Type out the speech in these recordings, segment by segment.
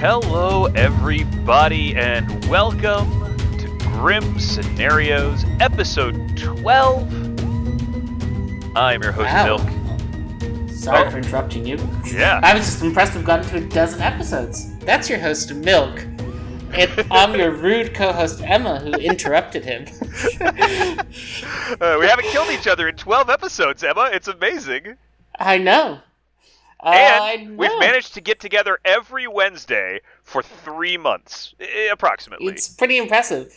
Hello, everybody, and welcome to Grim Scenarios, episode 12. I'm your host, Milk. Sorry for interrupting you. Yeah. I was just impressed we've gotten to a dozen episodes. That's your host, Milk. And I'm your rude co-host, Emma, who interrupted him. We haven't killed each other in 12 episodes, Emma. It's amazing. I know. And we've managed to get together every Wednesday for 3 months, approximately. It's pretty impressive.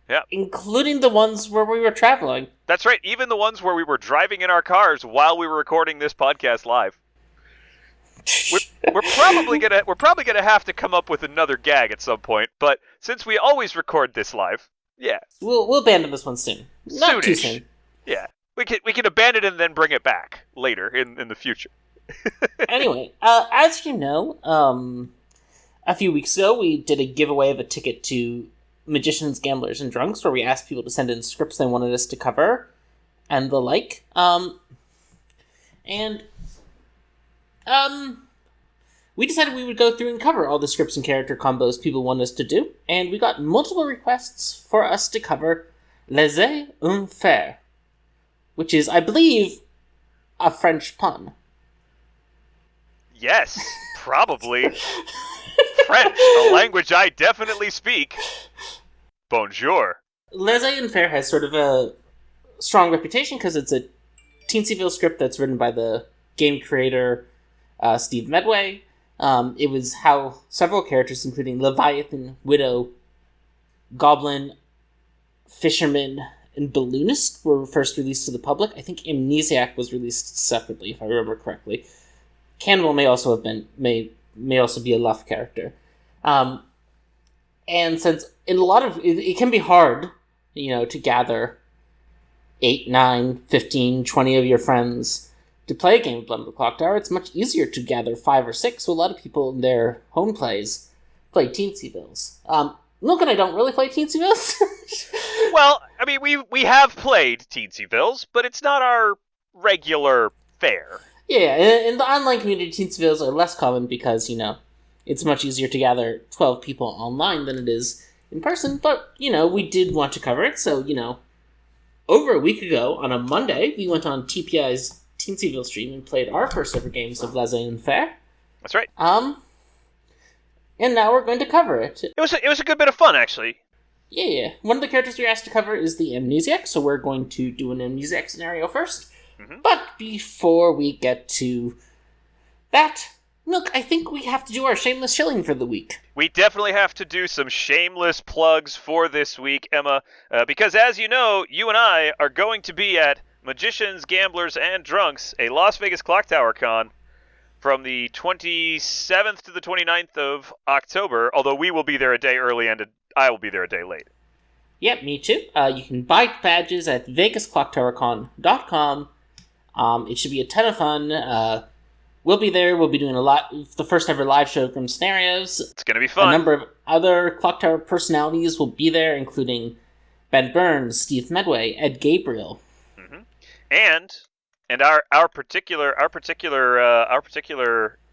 Yeah. Including the ones where we were traveling. That's right. Even the ones where we were driving in our cars while we were recording this podcast live. We're probably gonna have to come up with another gag at some point. But since we always record this live, yeah, we'll abandon this one soon. Not Soonish. too soon. Yeah, we can abandon it and then bring it back later in the future. Anyway, as you know, a few weeks ago we did a giveaway of a ticket to Magicians, Gamblers, and Drunks, where we asked people to send in scripts they wanted us to cover, and the like. We decided we would go through and cover all the scripts and character combos people wanted us to do, and we got multiple requests for us to cover laissez-faire, which is, I believe, a French pun. Yes, probably. French, a language I definitely speak. Bonjour. Laissez-faire has sort of a strong reputation because it's a Teensyville script that's written by the game creator Steve Medway. It was how several characters, including Leviathan, Widow, Goblin, Fisherman, and Balloonist, were first released to the public. I think Amnesiac was released separately, if I remember correctly. Cannibal may also be a Luff character. And since in a lot of it can be hard, to gather 8, 9, 15, 20 of your friends to play a game of Bluffing the Clocktower, it's much easier to gather 5 or 6. So a lot of people in their home plays play Teensyvilles. Milk and I don't really play Teensyvilles. Well, I mean, we have played Teensyvilles, but it's not our regular fare. Yeah, in the online community, Teensyvilles are less common because, it's much easier to gather 12 people online than it is in person. But, we did want to cover it. So, over a week ago, on a Monday, we went on TPI's Teensyville stream and played our first ever games of laissez-faire. That's right. And now we're going to cover it. It was a good bit of fun, actually. Yeah. One of the characters we asked to cover is the Amnesiac, so we're going to do an Amnesiac scenario first. Mm-hmm. But before we get to that, Milk, I think we have to do our shameless shilling for the week. We definitely have to do some shameless plugs for this week, Emma, because as you know, you and I are going to be at Magicians, Gamblers, and Drunks, a Las Vegas Clocktower con, from the 27th to the 29th of October, although we will be there a day early and I will be there a day late. Yep, me too. You can buy badges at vegasclocktowercon.com. It should be a ton of fun. We'll be there. We'll be doing the first ever live show of Grim Scenarios. It's going to be fun. A number of other Clocktower personalities will be there, including Ben Burns, Steve Medway, Ed Gabriel. Mm-hmm. And our particular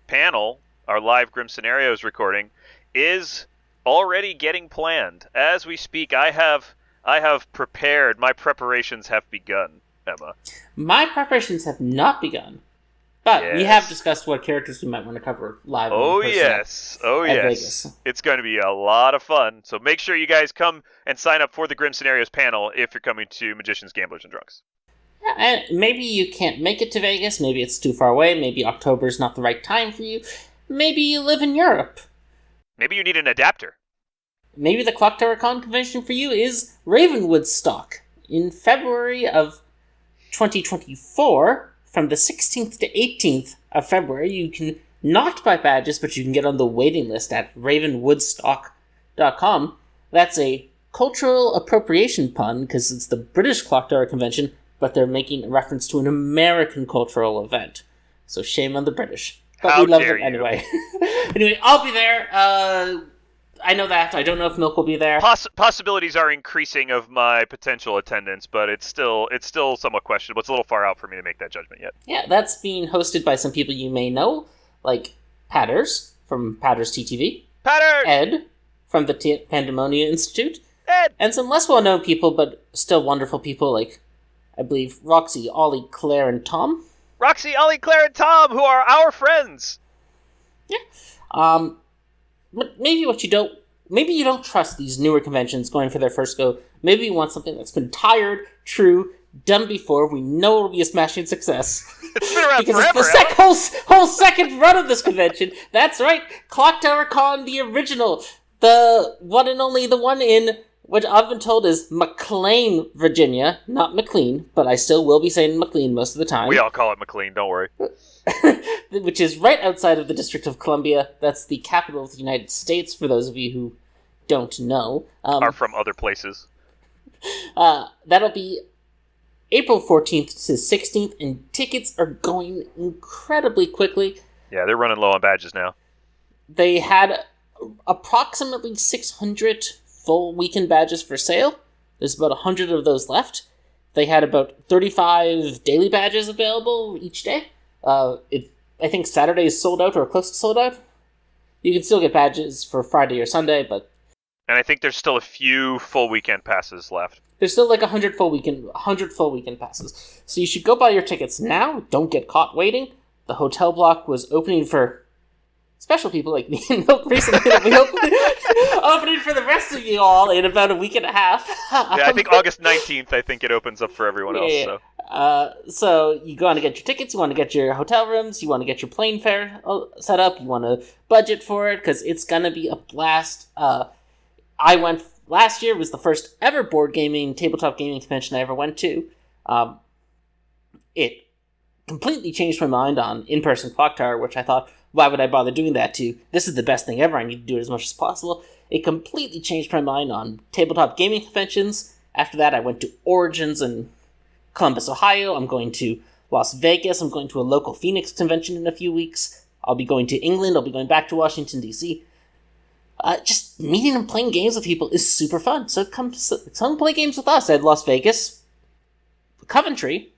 panel, our live Grim Scenarios recording, is already getting planned. As we speak, I have prepared. My preparations have begun, Emma. My preparations have not begun. But we have discussed what characters we might want to cover live. Oh yes. Vegas. It's going to be a lot of fun. So make sure you guys come and sign up for the Grim Scenarios panel if you're coming to Magicians, Gamblers, and Drunks. Yeah, and maybe you can't make it to Vegas. Maybe it's too far away. Maybe October's not the right time for you. Maybe you live in Europe. Maybe you need an adapter. Maybe the Clocktower Con convention for you is Ravenwoodstock in February of 2024. From the 16th to 18th of February, you can not buy badges, but you can get on the waiting list at ravenwoodstock.com. That's a cultural appropriation pun, because it's the British Clocktower Convention, but they're making a reference to an American cultural event. So shame on the British. But we love them anyway. Anyway, I'll be there. I know that. I don't know if Milk will be there. Possibilities are increasing of my potential attendance, but it's still somewhat questionable. It's a little far out for me to make that judgment yet. Yeah, that's being hosted by some people you may know, like Patters from Patters TTV. Pattern! Ed from the Pandemonia Institute, Ed! and some less well-known people, but still wonderful people like, I believe, Roxy, Ollie, Claire, and Tom. Roxy, Ollie, Claire, and Tom, who are our friends! Yeah. But maybe you don't trust these newer conventions going for their first go. Maybe you want something that's been tired, true, done before. We know it'll be a smashing success. It's been around because forever, it's the whole second run of this convention. That's right, Clocktower Con, the original. The one and only, the one in, which I've been told is McLean, Virginia. Not McLean, but I still will be saying McLean most of the time. We all call it McLean, don't worry. Which is right outside of the District of Columbia. That's the capital of the United States, for those of you who don't know. Are from other places. That'll be April 14th to 16th, and tickets are going incredibly quickly. Yeah, they're running low on badges now. They had approximately 600 full weekend badges for sale. There's about 100 of those left. They had about 35 daily badges available each day. I think Saturday is sold out or close to sold out. You can still get badges for Friday or Sunday, but... And I think there's still a few full weekend passes left. There's still like 100 full weekend passes. So you should go buy your tickets now. Don't get caught waiting. The hotel block was opening for special people like me and Milk recently. It'll be opening for the rest of you all in about a week and a half. Yeah, I think August 19th, I think it opens up for everyone else. So. So you want to get your tickets, you want to get your hotel rooms, you want to get your plane fare set up, you want to budget for it, because it's going to be a blast. I went last year, was the first ever tabletop gaming convention I ever went to. It completely changed my mind on in-person Clocktower, which I thought, why would I bother doing that to? This is the best thing ever, I need to do it as much as possible. It completely changed my mind on tabletop gaming conventions. After that, I went to Origins in Columbus, Ohio. I'm going to Las Vegas. I'm going to a local Phoenix convention in a few weeks. I'll be going to England. I'll be going back to Washington, D.C. Just meeting and playing games with people is super fun. So come play games with us at Las Vegas, Coventry,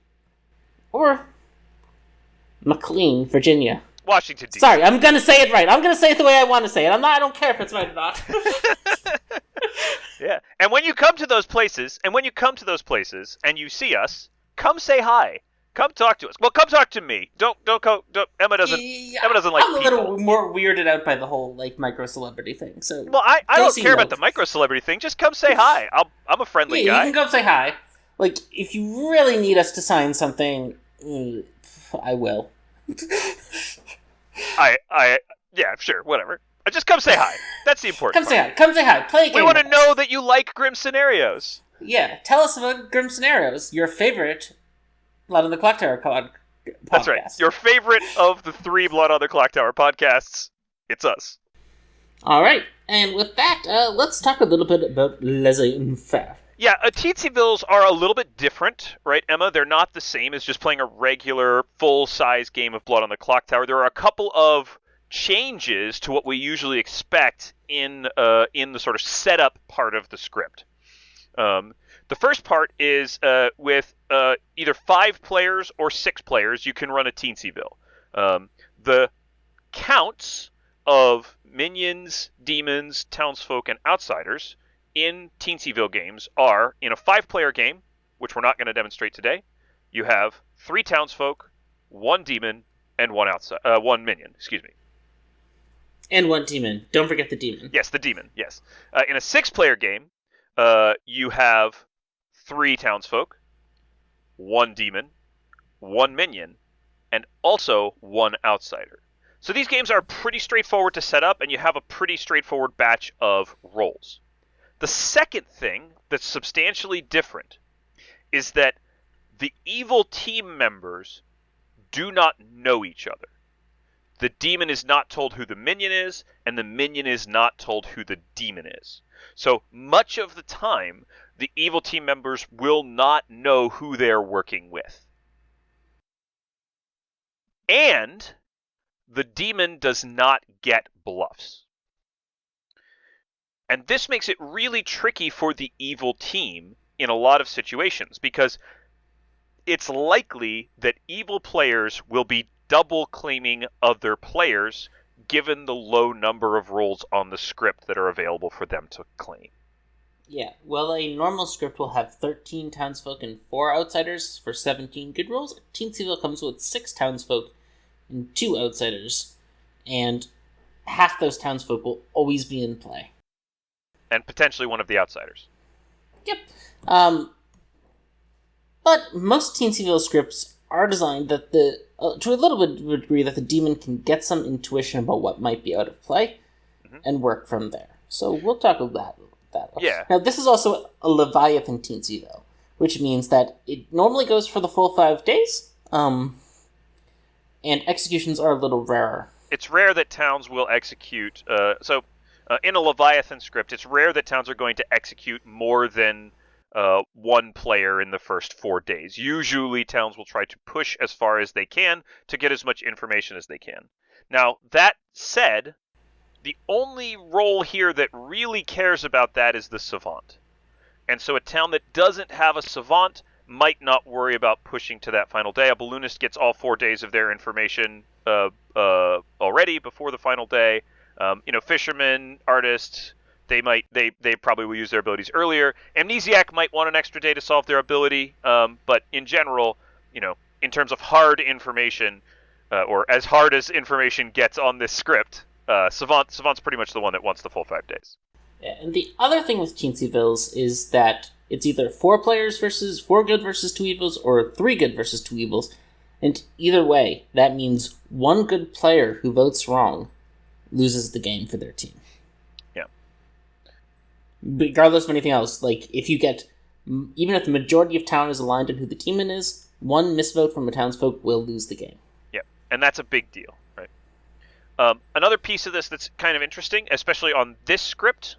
or McLean, Virginia. Washington, D.C. Sorry, I'm going to say it right. I'm going to say it the way I want to say it. I don't care if it's right or not. Yeah, and when you come to those places, and you see us, come say hi. Come talk to us. Well, come talk to me. Don't Emma doesn't like I'm a people. little more weirded out by the whole like micro celebrity thing. So well, I don't care about the micro celebrity thing. Just come say hi. I'm a friendly guy. You can come say hi. Like if you really need us to sign something, I will. Yeah, sure, whatever. Just come say hi. That's the important part. Come say hi. Play a game. We want to know that you like Grim Scenarios. Yeah, tell us about Grim Scenarios, your favorite Blood on the Clocktower podcast. That's right. Your favorite of the 3 Blood on the Clocktower podcasts. It's us. All right, and with that, let's talk a little bit about laissez-faire. Yeah, Teensyvilles are a little bit different, right, Emma? They're not the same as just playing a regular, full-size game of Blood on the Clocktower. There are a couple of changes to what we usually expect in the sort of setup part of the script. The first part is with either 5 players or 6 players, you can run a Teensyville. The counts of minions, demons, townsfolk, and outsiders in Teensyville games are, in a 5-player game, which we're not going to demonstrate today, you have 3 townsfolk, 1 demon, and 1 minion, excuse me. And 1 demon. Don't forget the demon. Yes, the demon, yes. In a 6-player game, you have 3 townsfolk, 1 demon, 1 minion, and also 1 outsider. So these games are pretty straightforward to set up, and you have a pretty straightforward batch of rolls. The second thing that's substantially different is that the evil team members do not know each other. The demon is not told who the minion is, and the minion is not told who the demon is. So much of the time, the evil team members will not know who they're working with. And the demon does not get bluffs. And this makes it really tricky for the evil team in a lot of situations, because it's likely that evil players will be double claiming other players given the low number of rolls on the script that are available for them to claim. Yeah, well, a normal script will have 13 townsfolk and 4 outsiders for 17 good rolls. Teensyville comes with 6 townsfolk and 2 outsiders, and half those townsfolk will always be in play. And potentially one of the outsiders. Yep. But most Teensyville scripts are designed that to a little bit of a degree that the demon can get some intuition about what might be out of play and work from there. So we'll talk about that. Yeah. Now, this is also a Leviathan Teensyville, which means that it normally goes for the full 5 days, and executions are a little rarer. It's rare that towns will execute. In a Leviathan script, it's rare that towns are going to execute more than one player in the first 4 days. Usually, towns will try to push as far as they can to get as much information as they can. Now, that said, the only role here that really cares about that is the savant. And so a town that doesn't have a savant might not worry about pushing to that final day. A balloonist gets all 4 days of their information already before the final day. Fishermen, artists, they probably will use their abilities earlier. Amnesiac might want an extra day to solve their ability, but in general, in terms of hard information, or as hard as information gets on this script, Savant's pretty much the one that wants the full 5 days. Yeah, and the other thing with Teensyvilles is that it's either 4 good versus 2 evils, or 3 good versus 2 evils. And either way, that means one good player who votes wrong loses the game for their team. Yeah. Regardless of anything else, even if the majority of town is aligned on who the demon is, one misvote from a townsfolk will lose the game. Yeah, and that's a big deal, right? Another piece of this that's kind of interesting, especially on this script,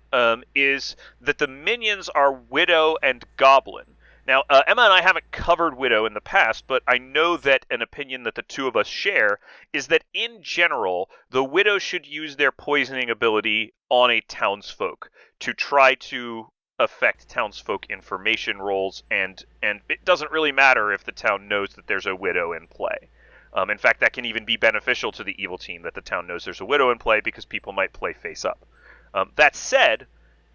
is that the minions are Widow and Goblin. Now, Emma and I haven't covered Widow in the past, but I know that an opinion that the two of us share is that in general, the Widow should use their poisoning ability on a townsfolk to try to affect townsfolk information rolls, and it doesn't really matter if the town knows that there's a Widow in play. In fact, that can even be beneficial to the evil team that the town knows there's a Widow in play because people might play face up. That said,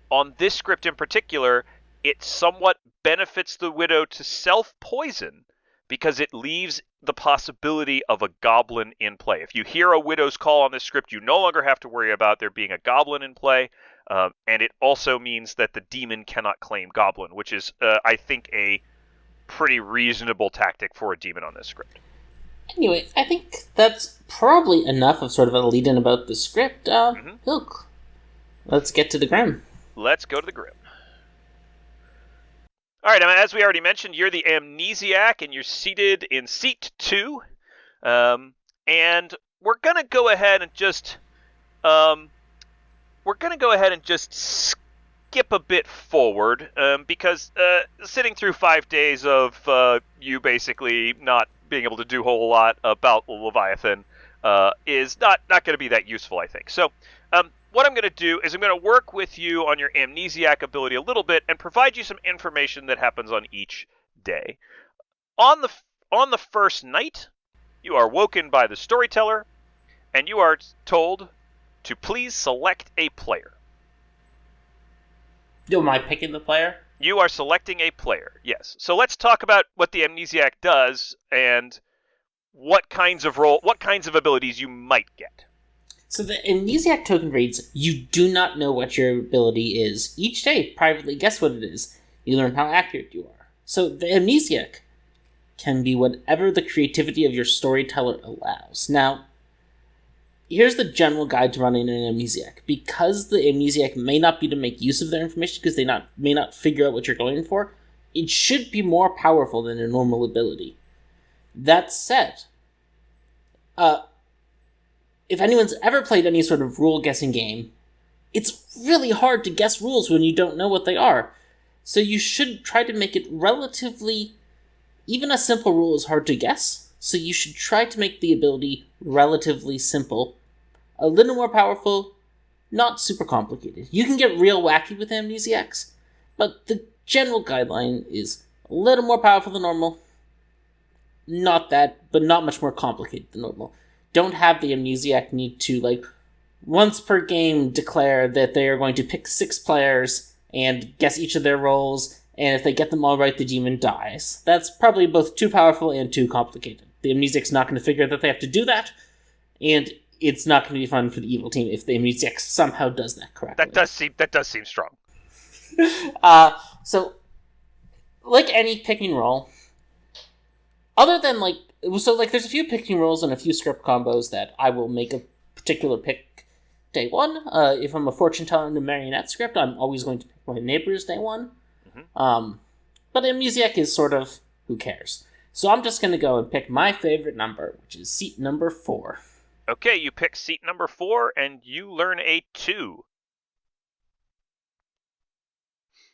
on this script in particular, it somewhat benefits the Widow to self-poison because it leaves the possibility of a goblin in play. If you hear a Widow's call on this script, you no longer have to worry about there being a goblin in play, and it also means that the demon cannot claim goblin, which is, I think, a pretty reasonable tactic for a demon on this script. Anyway, I think that's probably enough of sort of a lead-in about the script. Look, let's get to the Grim. Let's go to the Grim. All right, as we already mentioned, you're the Amnesiac, and you're seated in seat 2. And we're gonna go ahead and just skip a bit forward, because sitting through 5 days of you basically not being able to do a whole lot about Leviathan is not going to be that useful, I think. So what I'm going to do is I'm going to work with you on your Amnesiac ability a little bit and provide you some information that happens on each day. On the first night, you are woken by the storyteller, and you are told to please select a player. Am I picking the player? You are selecting a player, yes. So let's talk about what the Amnesiac does and what kinds of abilities you might get. So the Amnesiac token reads, you do not know what your ability is. Each day, privately guess what it is. You learn how accurate you are. So the Amnesiac can be whatever the creativity of your storyteller allows. Now, here's the general guide to running an Amnesiac. Because the Amnesiac may not be to make use of their information because they may not figure out what you're going for, it should be more powerful than a normal ability. That said, if anyone's ever played any sort of rule-guessing game, it's really hard to guess rules when you don't know what they are. So you should try to make it relatively... Even a simple rule is hard to guess, so you should try to make the ability relatively simple, a little more powerful, not super complicated. You can get real wacky with Amnesiacs, but the general guideline is a little more powerful than normal, not that, but not much more complicated than normal. Don't have the Amnesiac need to, once per game declare that they are going to pick 6 players and guess each of their roles, and if they get them all right, the demon dies. That's probably both too powerful and too complicated. The Amnesiac's not going to figure that they have to do that, and it's not going to be fun for the evil team if the Amnesiac somehow does that correctly. That does seem strong. So, like any picking roll, other than there's a few picking rolls and a few script combos that I will make a particular pick day one. If I'm a fortune teller in a marionette script, I'm always going to pick my neighbors day one. Mm-hmm. But Amnesiac is sort of, who cares? So I'm just going to go and pick my favorite number, which is seat number 4. Okay, you pick seat number 4, and you learn a 2.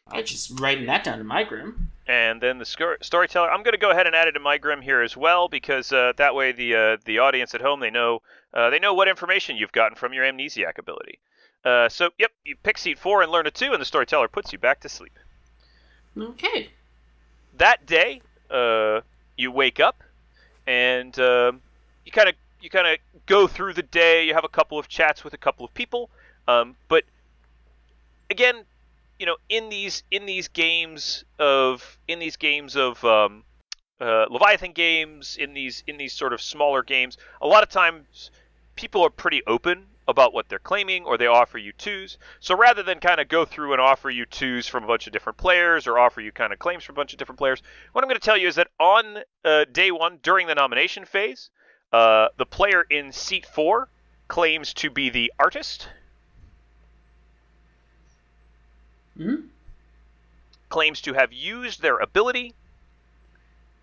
I'm just writing that down to my Grim. And then the storyteller, I'm going to go ahead and add it to my Grim here as well, because that way the audience at home, they know what information you've gotten from your Amnesiac ability. So, yep, you pick seat 4 and learn a 2, and the storyteller puts you back to sleep. Okay. That day, you wake up, and you kind of go through the day. You have a couple of chats with a couple of people, but again, in these games of Leviathan games, in these sort of smaller games, a lot of times people are pretty open about what they're claiming, or they offer you 2s. So rather than kind of go through and offer you 2s from a bunch of different players, or offer you kind of claims from a bunch of different players, what I'm going to tell you is that on day 1, during the nomination phase, the player in seat 4 claims to be the artist. Mm-hmm. Claims to have used their ability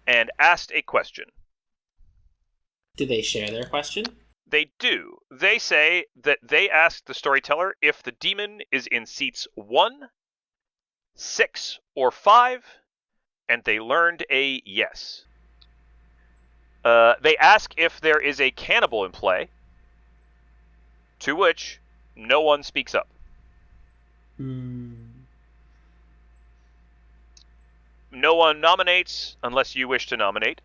and asked a question. Do they share their question? They do. They say that they asked the storyteller if the demon is in seats 1, 6, or 5, and they learned a yes. They ask if there is a cannibal in play, to which no one speaks up. No one nominates unless you wish to nominate.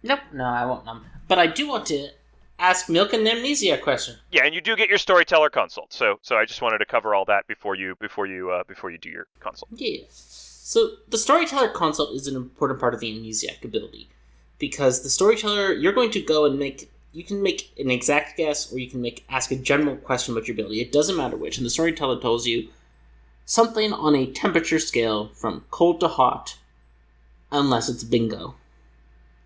Nope, no, I won't nominate. But I do want to ask Milk and Amnesia a question. Yeah, and you do get your storyteller consult. So I just wanted to cover all that before you do your consult. Yeah. So the storyteller consult is an important part of the Amnesiac ability, because the storyteller, you're going to go and you can make an exact guess, or you can ask a general question about your ability. It doesn't matter which, and the storyteller tells you something on a temperature scale from cold to hot, unless it's bingo.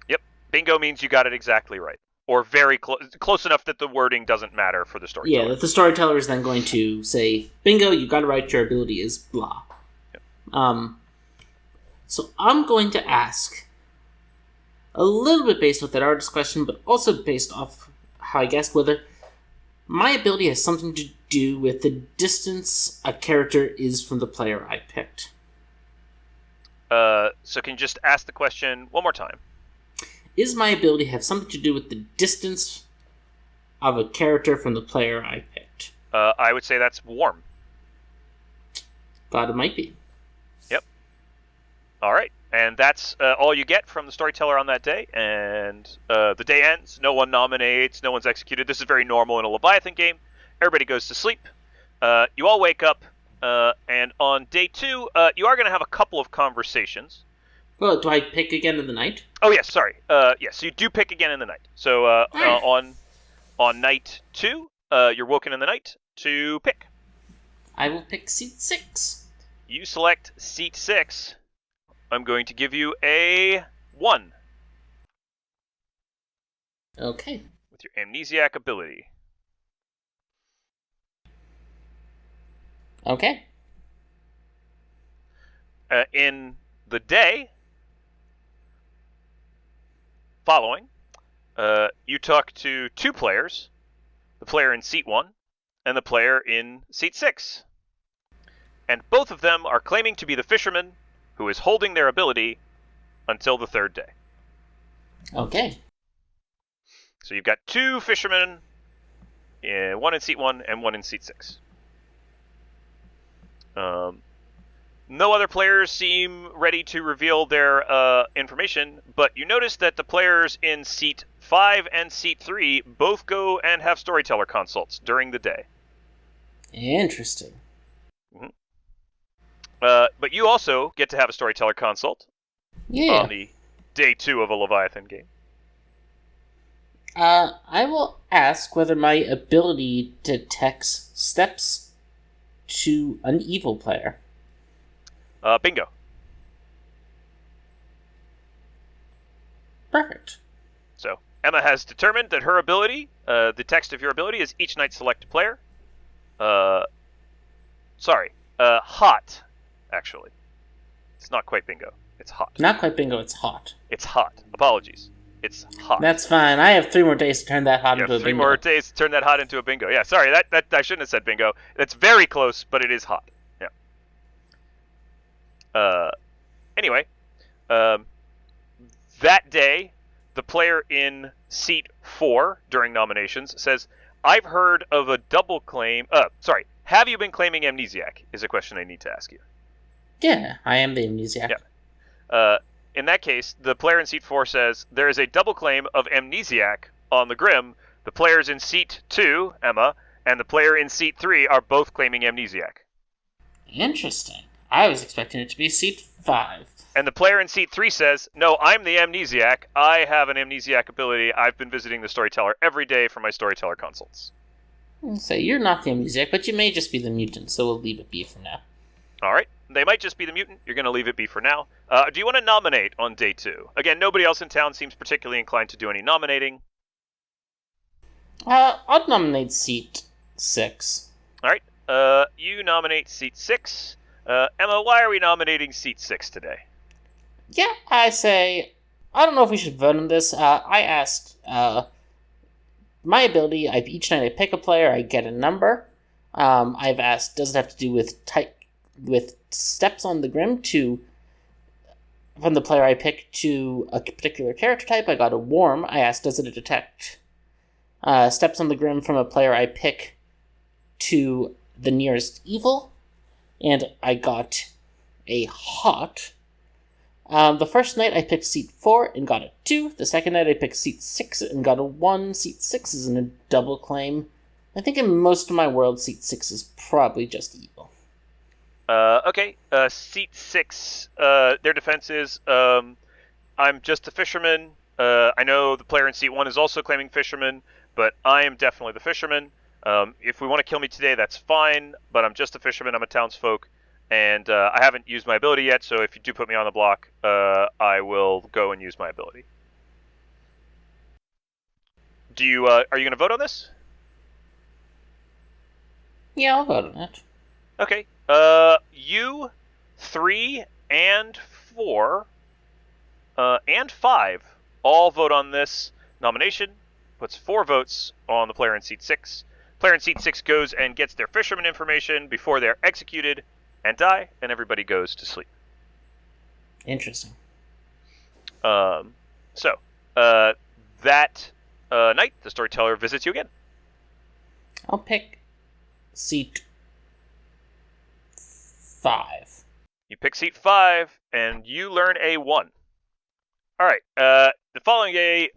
Yep, bingo means you got it exactly right, or very close enough that the wording doesn't matter for the storyteller. Yeah, that the storyteller is then going to say, bingo, you got it right, your ability is blah. Yep. So I'm going to ask, a little bit based off that artist question, but also based off how I guessed, whether my ability has something to do with the distance a character is from the player I picked. So can you just ask the question one more time? Is my ability have something to do with the distance of a character from the player I picked? I would say that's warm. Thought it might be. Yep. All right. And that's all you get from the storyteller on that day. And the day ends. No one nominates. No one's executed. This is very normal in a Leviathan game. Everybody goes to sleep. You all wake up. And on day 2, you are going to have a couple of conversations. Well, do I pick again in the night? Oh, yes. Sorry. Yes, you do pick again in the night. So on night 2, you're woken in the night to pick. I will pick seat 6. You select seat 6. I'm going to give you a 1. Okay. With your amnesiac ability. Okay. In the day following, you talk to 2 players, the player in seat 1 and the player in seat 6. And both of them are claiming to be the fisherman who is holding their ability until the 3rd day. Okay. So you've got 2 fishermen, one in seat 1 and one in seat 6. No other players seem ready to reveal their information, but you notice that the players in seat Seat 5 and Seat 3 both go and have storyteller consults during the day. Interesting. Mm-hmm. But you also get to have a storyteller consult on the day 2 of a Leviathan game. I will ask whether my ability detects steps to an evil player. Bingo. Perfect. So, Emma has determined that her ability, the text of your ability, is each night select a player. Hot, actually. It's not quite bingo. It's hot. Not quite bingo, it's hot. It's hot. Apologies. It's hot. That's fine. I have 3 more days to turn that hot into a bingo. 3 more days to turn that hot into a bingo. Yeah, sorry, that I shouldn't have said bingo. It's very close, but it is hot. Yeah. Anyway, that day, the player in seat 4 during nominations says, "I've heard of a double claim." Have you been claiming amnesiac? Is a question I need to ask you. Yeah, I am the amnesiac. Yeah. In that case, the player in seat 4 says, "There is a double claim of amnesiac on the Grim. The players in seat 2, Emma, and the player in seat 3 are both claiming amnesiac." Interesting. I was expecting it to be seat 5. And the player in seat 3 says, "No, I'm the amnesiac. I have an amnesiac ability. I've been visiting the storyteller every day for my storyteller consults." So you're not the amnesiac, but you may just be the mutant, so we'll leave it be for now. All right. They might just be the mutant. You're going to leave it be for now. Do you want to nominate on day 2? Again, nobody else in town seems particularly inclined to do any nominating. I'll nominate seat 6. All right. You nominate seat 6. Emma, why are we nominating seat 6 today? Yeah, I say, I don't know if we should vote on this. I asked, my ability, each night I pick a player, I get a number. I've asked, does it have to do with steps on the Grim from the player I pick to a particular character type? I got a warm. I asked, does it detect steps on the Grim from a player I pick to the nearest evil? And I got a hot. The first night I picked seat 4 and got a 2. The second night I picked seat 6 and got a 1. Seat 6 is in a double claim. I think in most of my world, seat 6 is probably just evil. Okay. Seat 6, their defense is, I'm just a fisherman. I know the player in seat 1 is also claiming fisherman, but I am definitely the fisherman. If we want to kill me today, that's fine, but I'm just a fisherman. I'm a townsfolk, and I haven't used my ability yet, so if you do put me on the block, I will go and use my ability. Are you going to vote on this? Yeah, I'll vote on it. Okay. You, 3, and 4, and 5 all vote on this nomination. Puts 4 votes on the player in seat 6. Player in seat 6 goes and gets their fisherman information before they're executed and die, and everybody goes to sleep. Interesting. That night, the storyteller visits you again. I'll pick seat 5. You pick seat 5, and you learn a 1. All right. The following day,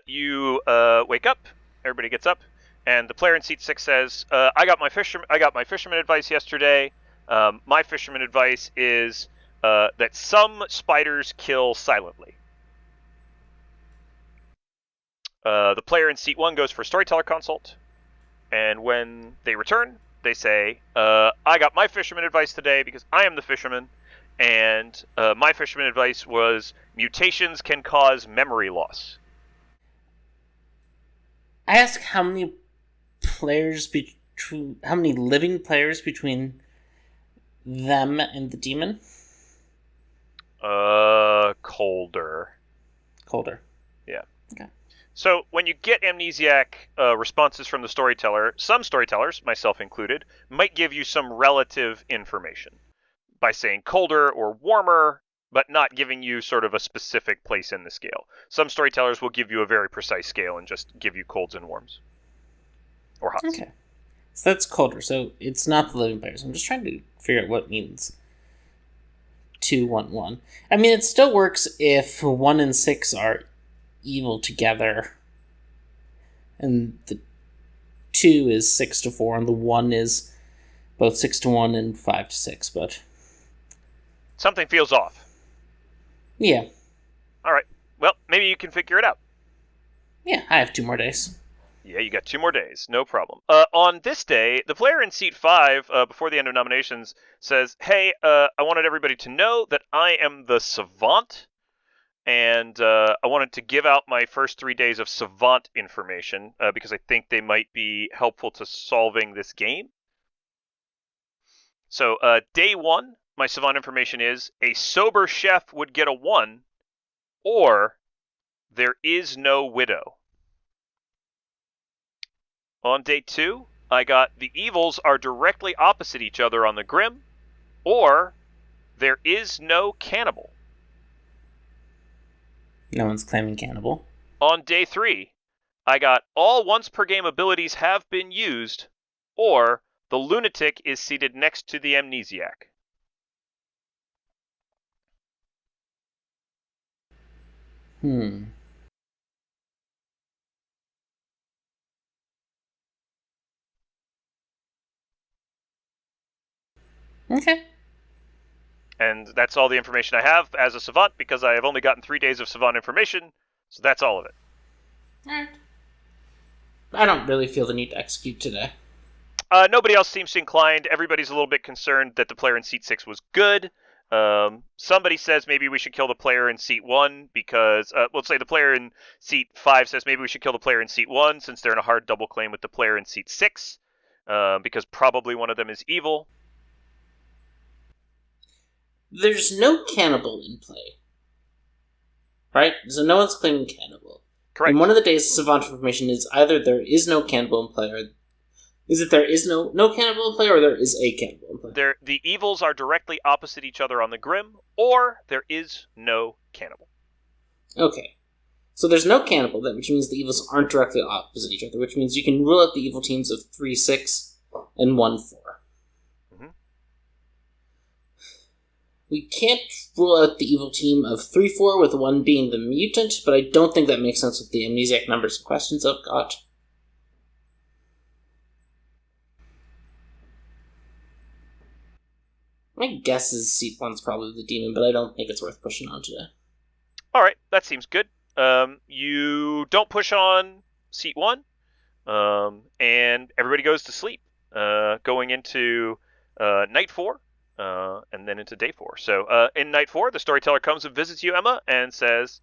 you wake up. Everybody gets up, and the player in seat 6 says, "I got my fisherman advice yesterday. My fisherman advice is that some spiders kill silently." The player in seat 1 goes for a storyteller consult, and when they return, they say, "I got my fisherman advice today because I am the fisherman, and my fisherman advice was mutations can cause memory loss." I ask how many living players between them and the demon? Colder. Colder. Yeah. Okay. So when you get amnesiac responses from the storyteller, some storytellers, myself included, might give you some relative information by saying colder or warmer, but not giving you sort of a specific place in the scale. Some storytellers will give you a very precise scale and just give you colds and warms. Or hots. Okay. So that's colder, so it's not the living players. I'm just trying to figure out what it means 2, 1, 1. I mean, it still works if 1 and 6 are evil together. And the 2 is 6-4, and the 1 is both 6-1 and 5-6, but Something feels off. yeah. All right. Well, maybe you can figure it out. Yeah, I have 2 more days. Yeah, you got 2 more days. No problem. On this day, the player in seat 5, before the end of nominations, says, hey, I wanted everybody to know that I am the savant, and I wanted to give out my first 3 days of savant information, because I think they might be helpful to solving this game. So, day 1, my savant information is, a sober chef would get a 1, or there is no widow. On day 2, I got the evils are directly opposite each other on the Grim, or there is no cannibal. No one's claiming cannibal. On day 3, I got all once per game abilities have been used, or the lunatic is seated next to the amnesiac. Okay. And that's all the information I have as a savant, because I have only gotten 3 days of savant information, so that's all of it. Alright. I don't really feel the need to execute today. Nobody else seems inclined. Everybody's a little bit concerned that the player in seat 6 was good. Somebody says maybe we should kill the player in seat 1 because, let's say the player in seat 5 says maybe we should kill the player in seat 1 since they're in a hard double claim with the player in seat 6, because probably one of them is evil. There's no cannibal in play. Right? So no one's claiming cannibal. Correct. And one of the days savant information is either there is no cannibal in play, or is it there is no cannibal in play, or there is a cannibal in play? The evils are directly opposite each other on the Grim, or there is no cannibal. Okay. So there's no cannibal then, which means the evils aren't directly opposite each other, which means you can rule out the evil teams of 3-6 and 1-4. Mm-hmm. We can't rule out the evil team of 3-4 with 1 being the mutant, but I don't think that makes sense with the amnesiac numbers and questions I've got. My guess is seat 1's probably the demon, but I don't think it's worth pushing on today. Alright, that seems good. You don't push on seat 1, and everybody goes to sleep, going into night 4, and then into day 4. So in night 4, the storyteller comes and visits you, Emma, and says,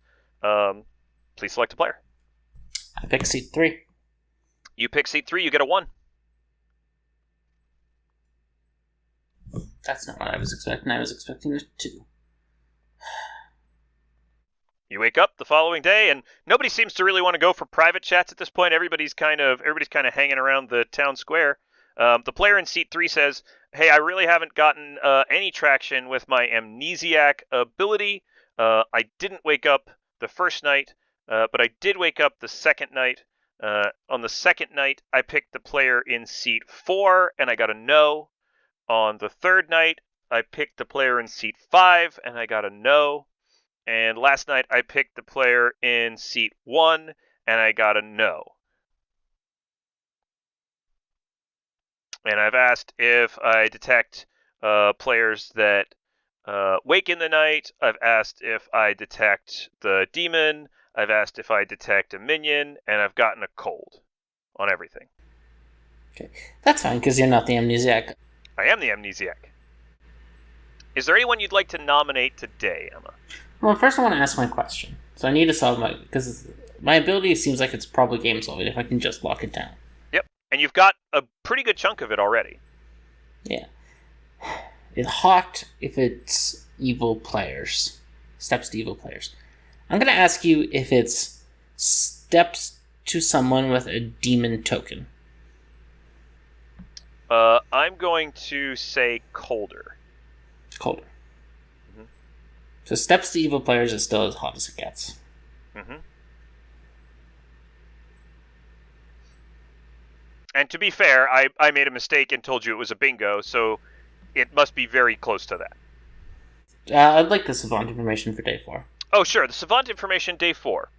please select a player. I pick seat 3. You pick seat 3, you get a 1. That's not what I was expecting. I was expecting a 2. You wake up the following day, and nobody seems to really want to go for private chats at this point. Everybody's kind of hanging around the town square. The player in seat 3 says, hey, I really haven't gotten any traction with my amnesiac ability. I didn't wake up the first night, but I did wake up the second night. On the second night, I picked the player in seat 4, and I got a no. On the third night, I picked the player in seat 5, and I got a no. And last night, I picked the player in seat 1, and I got a no. And I've asked if I detect players that wake in the night. I've asked if I detect the demon. I've asked if I detect a minion, and I've gotten a cold on everything. Okay, that's fine, because you're not the amnesiac. I am the amnesiac. Is there anyone you'd like to nominate today, Emma? Well, first I want to ask my question. So I need to solve because my ability seems like it's probably game solving if I can just lock it down. Yep, and you've got a pretty good chunk of it already. Yeah. It's hot if it's evil players. Steps to evil players. I'm going to ask you if it's steps to someone with a demon token. I'm going to say colder. Colder. Mm-hmm. So steps to evil players is still as hot as it gets. Mm-hmm. And to be fair, I made a mistake and told you it was a bingo, so it must be very close to that. I'd like the savant information for day 4. Oh, sure. The savant information, day 4.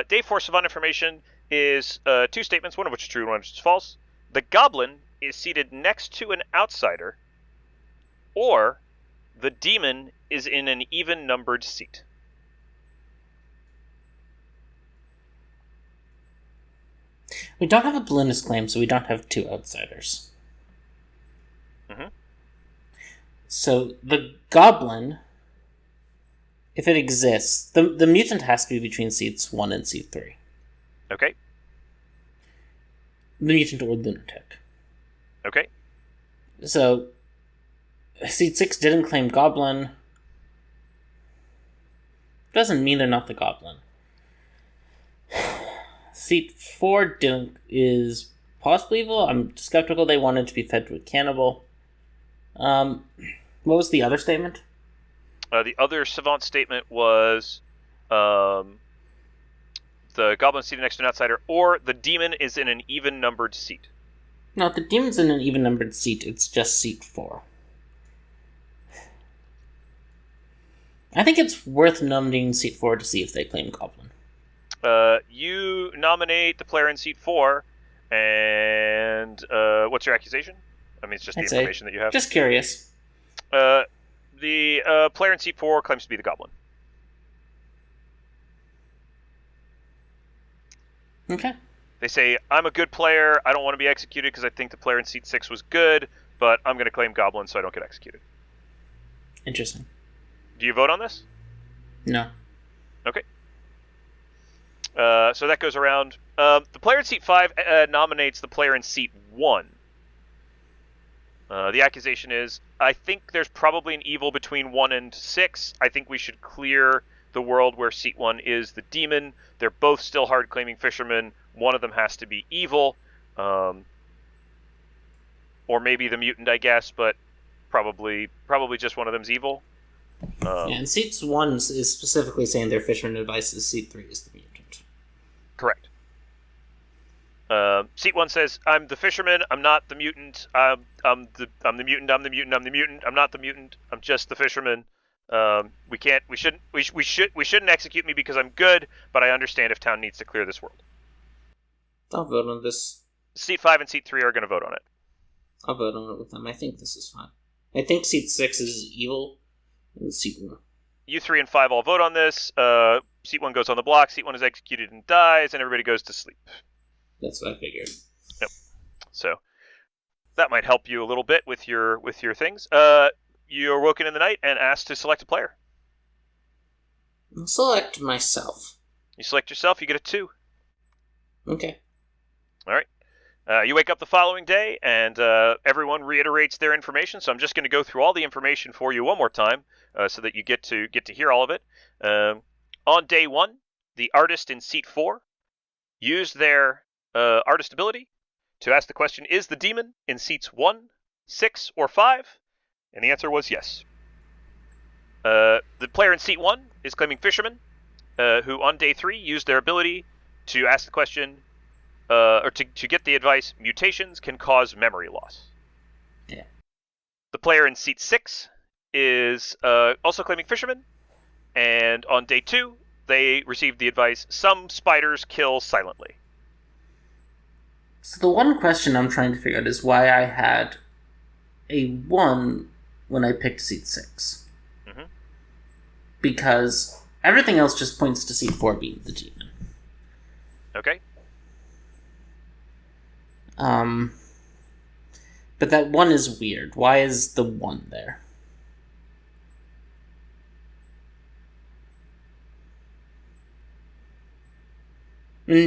Day 4 savant information, is two statements, one of which is true and one of which is false. The goblin is seated next to an outsider, or the demon is in an even-numbered seat. We don't have a balloonist claim, so we don't have two outsiders. Mm-hmm. So the goblin, if it exists, the mutant has to be between seats 1 and seat 3. Okay. The mutant or lunatic. Okay. So seat 6 didn't claim goblin. Doesn't mean they're not the goblin. Seat 4 is possibly evil. I'm skeptical they wanted to be fed to a cannibal. What was the other statement? The other savant statement was the goblin seated next to an outsider, or the demon is in an even-numbered seat. No, the demon's in an even-numbered seat. It's just seat 4. I think it's worth nominating seat 4 to see if they claim goblin. You nominate the player in seat 4, and what's your accusation? I mean, it's just the information that you have. Just curious. The player in seat 4 claims to be the goblin. Okay. They say, I'm a good player, I don't want to be executed because I think the player in seat 6 was good, but I'm going to claim goblin so I don't get executed. Interesting. Do you vote on this? No. Okay. So that goes around. The player in seat 5 nominates the player in seat 1. The accusation is, I think there's probably an evil between 1 and 6. I think we should clear the world where seat 1 is the demon. They're both still hard-claiming fishermen. One of them has to be evil. Or maybe the mutant, I guess, but probably just one of them's evil. And seat 1 is specifically saying their fisherman advices. Seat 3 is the mutant. Correct. Seat 1 says, I'm the fisherman, I'm not the mutant, I'm the mutant, I'm the mutant, I'm the mutant, I'm not the mutant, I'm just the fisherman. We shouldn't execute me because I'm good, but I understand if town needs to clear this world. I'll vote on this. Seat 5 and seat 3 are going to vote on it. I'll vote on it with them. I think this is fine. I think seat 6 is evil, and seat 1. You 3 and 5 all vote on this. Seat 1 goes on the block, seat 1 is executed and dies, and everybody goes to sleep. That's what I figured. Yep. So that might help you a little bit with your things. You're woken in the night and asked to select a player. I'll select myself. You select yourself, you get a 2. Okay. All right. You wake up the following day, and everyone reiterates their information. So I'm just going to go through all the information for you one more time, so that you get to hear all of it. On day 1, the artist in seat 4 used their artist ability to ask the question, is the demon in seats 1, 6, or 5? And the answer was yes. The player in seat 1 is claiming fisherman, who on day 3 used their ability to ask the question, or to get the advice, mutations can cause memory loss. Yeah. The player in seat 6 is also claiming fisherman, and on day 2, they received the advice, some spiders kill silently. So the one question I'm trying to figure out is why I had a 1 when I picked seat 6. Mm-hmm. Because everything else just points to seat 4 being the demon. Okay. But that 1 is weird. Why is the 1 there?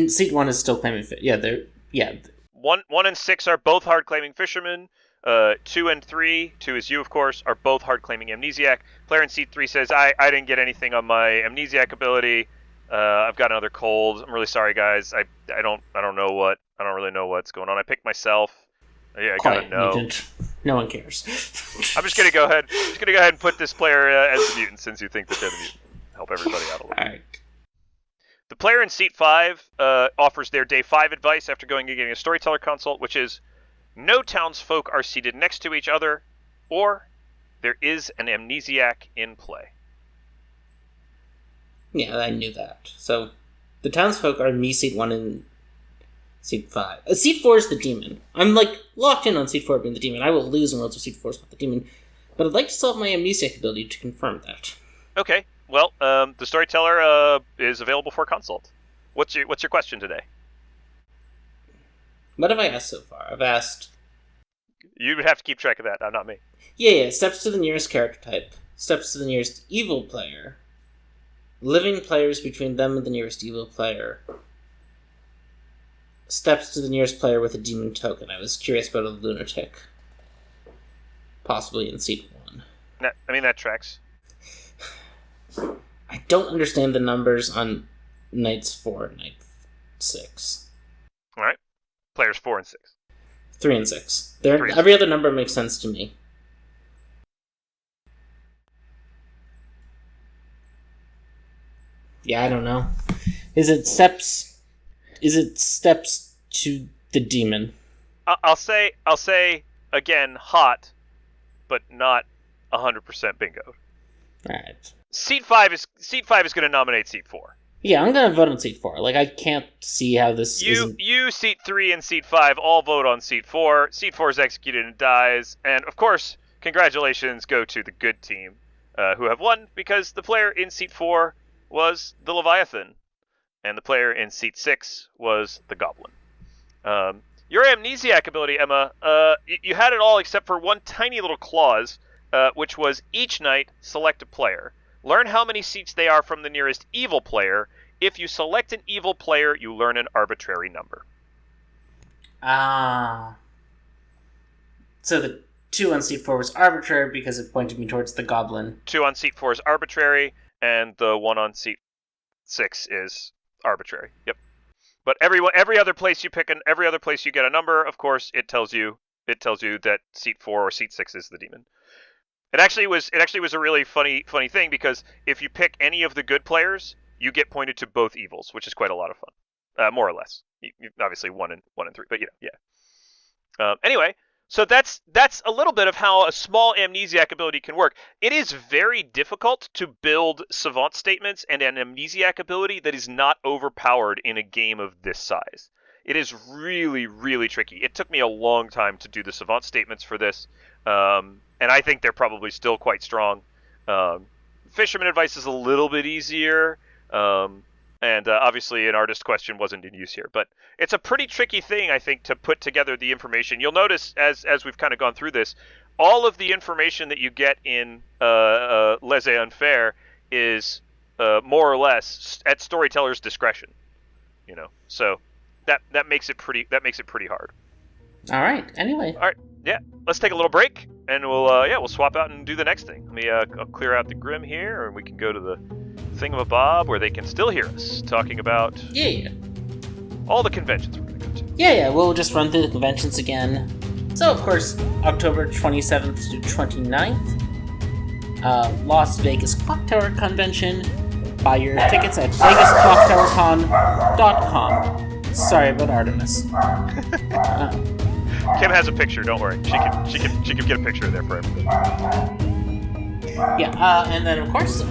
Seat 1 is still claiming fit. Yeah, they're... Yeah. 1 and 6 are both hard-claiming fishermen. 2 and 3, 2 is you, of course, are both hard-claiming amnesiac. Player in seat 3 says, I didn't get anything on my amnesiac ability. I've got another cold. I'm really sorry, guys. I don't really know what's going on. I picked myself. Yeah, I gotta know. Mutant. No one cares. I'm just gonna go ahead and put this player as the mutant since you think that they're the mutant. Help everybody out a little. All right. The player in seat 5 offers their day 5 advice after going and getting a storyteller consult, which is, no townsfolk are seated next to each other, or there is an amnesiac in play. Yeah, I knew that. So, the townsfolk are me, seat 1, and Seat 5. Seat 4 is the demon. I'm, locked in on Seat 4 being the demon. I will lose in Worlds of Seat 4 is not the demon. But I'd like to still have my amnesiac ability to confirm that. Okay. Well, the storyteller is available for consult. What's your question today? What have I asked so far? I've asked... You would have to keep track of that, not me. Yeah. Steps to the nearest character type. Steps to the nearest evil player. Living players between them and the nearest evil player. Steps to the nearest player with a demon token. I was curious about a lunatic. Possibly in Seat 1. That tracks. I don't understand the numbers on Knights 4 and Knight 6. Alright. Players 4 and 6. 3 and 6. Every other number makes sense to me. Yeah, I don't know. Is it steps to the demon? I'll say again, hot, but not 100% bingo. Alright. Seat 5 is going to nominate Seat 4. Yeah, I'm going to vote on Seat 4. I can't see how this You, Seat 3, and Seat 5 all vote on Seat 4. Seat 4 is executed and dies. And, of course, congratulations go to the good team, who have won, because the player in Seat 4 was the Leviathan, and the player in Seat 6 was the Goblin. Your amnesiac ability, Emma, you had it all except for one tiny little clause, which was each night select a player. Learn how many seats they are from the nearest evil player. If you select an evil player, you learn an arbitrary number. So the 2 on Seat 4 was arbitrary because it pointed me towards the Goblin. 2 on Seat 4 is arbitrary, and the 1 on Seat 6 is arbitrary. Yep. But every other place you pick, and every other place you get a number, of course, it tells you that Seat 4 or Seat 6 is the demon. It actually was a really funny thing, because if you pick any of the good players, you get pointed to both evils, which is quite a lot of fun, more or less. Obviously 1 and 3, but yeah. Anyway, so that's a little bit of how a small amnesiac ability can work. It is very difficult to build savant statements and an amnesiac ability that is not overpowered in a game of this size. It is really, really tricky. It took me a long time to do the savant statements for this, and I think they're probably still quite strong. Fisherman advice is a little bit easier, and obviously an artist question wasn't in use here. But it's a pretty tricky thing, I think, to put together the information. You'll notice, as we've kind of gone through this, all of the information that you get in Laissez-Unfair is more or less at storyteller's discretion. So that makes it pretty hard. All right. Anyway. All right. Yeah. Let's take a little break, and we'll swap out and do the next thing. Let me I'll clear out the Grim here, and we can go to the Thingamabob where they can still hear us talking about all the conventions we're going to go to. Yeah. We'll just run through the conventions again. So, of course, October 27th to 29th, Las Vegas Clocktower Convention. Buy your tickets at vegasclocktowercon.com. Sorry about Artemis. Kim has a picture. Don't worry. She can get a picture there for everybody. Yeah. And then of course,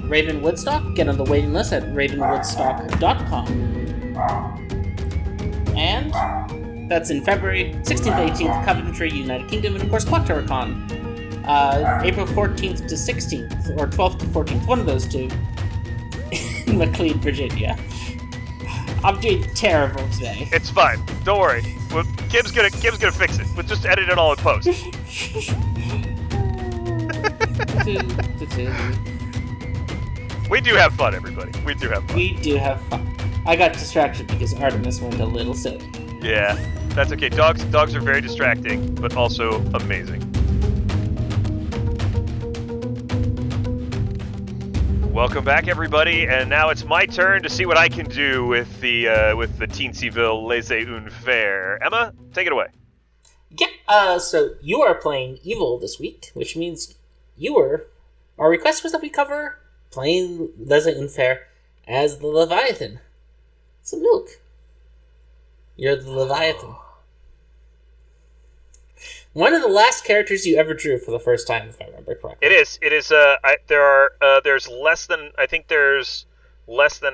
Raven Woodstock. Get on the waiting list at ravenwoodstock.com. And that's in February 16th, 18th, Coventry, United Kingdom, and of course Clocktower Con. April 14th to 16th, or 12th to 14th, one of those two, in McLean, Virginia. I'm doing terrible today. It's fine. Don't worry. Kim's gonna fix it. We'll just edit it all in post. We do have fun, everybody. We do have fun. We do have fun. I got distracted because Artemis went a little silly. Yeah, that's okay. Dogs are very distracting, but also amazing. Welcome back, everybody, and now it's my turn to see what I can do with the Teensyville Laissez-Unfair. Emma, take it away. Yeah. So you are playing Evil this week, which means our request was that we cover playing Laissez-Unfair as the Leviathan. So Milk, you're the Leviathan. One of the last characters you ever drew for the first time, if I remember correctly. It is. There's less than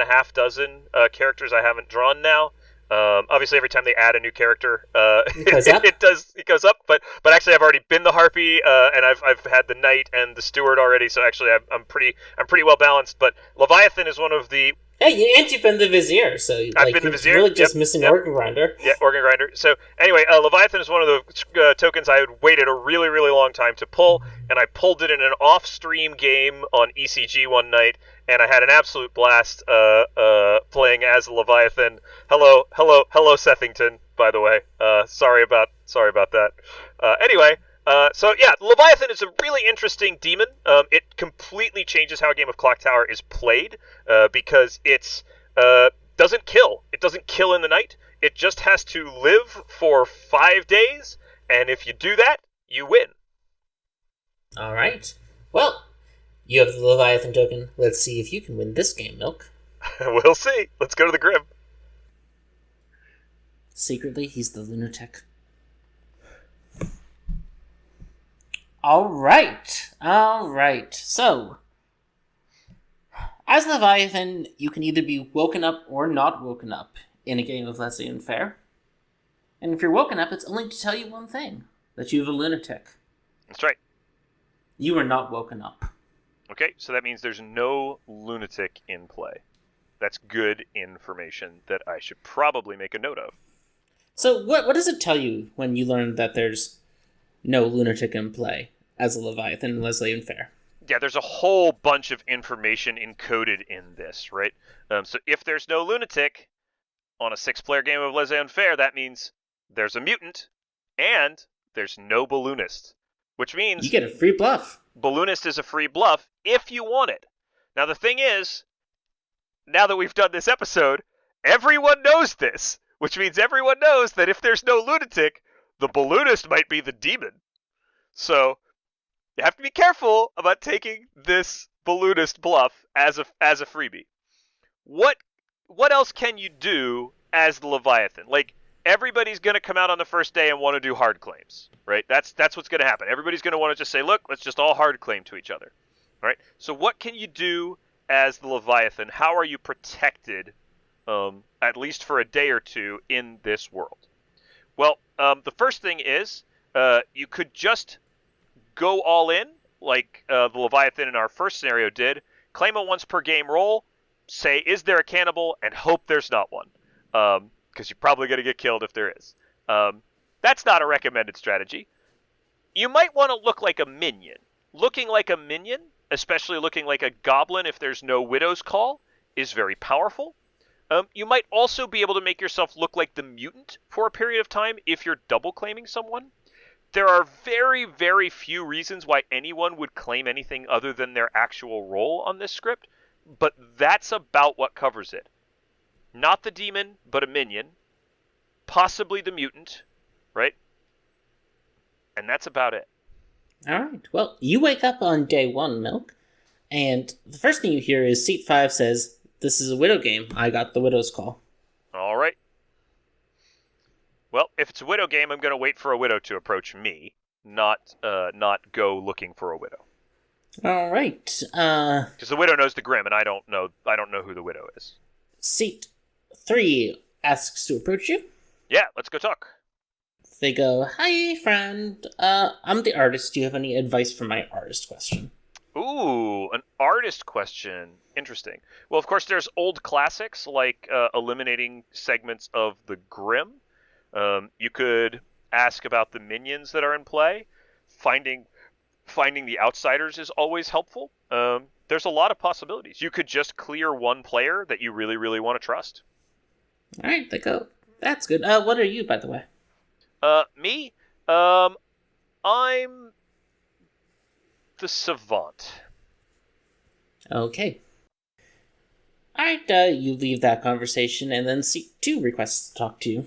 a half dozen characters I haven't drawn now. Obviously, every time they add a new character, It goes up. it goes up. But actually, I've already been the harpy, and I've had the knight and the steward already. So actually, I'm pretty well balanced. But Leviathan is one of the. Hey, and you've been the vizier, so I've been the you're vizier. really Yep, just missing yep. organ grinder. Yeah, organ grinder. So anyway, Leviathan is one of the tokens I had waited a really, really long time to pull, and I pulled it in an off-stream game on ECG one night, and I had an absolute blast playing as Leviathan. Hello, Sethington. By the way, sorry about that. Anyway. So yeah, Leviathan is a really interesting demon. It completely changes how a game of Clocktower is played because it's doesn't kill. It doesn't kill in the night. It just has to live for 5 days, and if you do that, you win. All right. Well, you have the Leviathan token. Let's see if you can win this game, Milk. We'll see. Let's go to the Grim. Secretly, he's the lunatic. All right. So, as Leviathan, you can either be woken up or not woken up in a game of Leslie and Fair. And if you're woken up, it's only to tell you one thing, that you have a lunatic. That's right. You are not woken up. Okay, so that means there's no lunatic in play. That's good information that I should probably make a note of. So what does it tell you when you learn that there's no lunatic in play as a Leviathan in Leslie and Fair? Yeah, there's a whole bunch of information encoded in this, right? So if there's no lunatic on a 6-player game of Leslie and Fair, that means there's a mutant and there's no balloonist, which means you get a free bluff. Balloonist is a free bluff if you want it. Now the thing is, now that we've done this episode, everyone knows this, which means everyone knows that if there's no lunatic, the balloonist might be the demon. So you have to be careful about taking this balloonist bluff as a freebie. What else can you do as the Leviathan? Like, everybody's going to come out on the first day and want to do hard claims, right? That's what's going to happen. Everybody's going to want to just say, look, let's just all hard claim to each other, right? So what can you do as the Leviathan? How are you protected, at least for a day or two, in this world? Well, the first thing is you could just go all in, like the Leviathan in our first scenario did, claim a once per game roll, say, is there a cannibal, and hope there's not one. Because you're probably going to get killed if there is. That's not a recommended strategy. You might want to look like a minion. Looking like a minion, especially looking like a goblin if there's no Widow's Call, is very powerful. You might also be able to make yourself look like the mutant for a period of time if you're double claiming someone. There are very, very few reasons why anyone would claim anything other than their actual role on this script, but that's about what covers it. Not the demon, but a minion. Possibly the mutant, right? And that's about it. All right. Well, you wake up on day 1, Milk, and the first thing you hear is Seat 5 says, this is a widow game. I got the Widow's Call. All right. Well, if it's a widow game, I'm going to wait for a widow to approach me, not go looking for a widow. All right. Because the widow knows the Grim, and I don't know who the widow is. Seat 3 asks to approach you. Yeah, let's go talk. They go, hi, friend. I'm the artist. Do you have any advice for my artist question? Ooh, an artist question. Interesting. Well, of course, there's old classics like eliminating segments of the Grim. You could ask about the minions that are in play. Finding the outsiders is always helpful. There's a lot of possibilities. You could just clear one player that you really, really want to trust. All right, they go. That's good. What are you, by the way? Me? I'm the savant. Okay. Alright, you leave that conversation, and then Seat 2 requests to talk to you.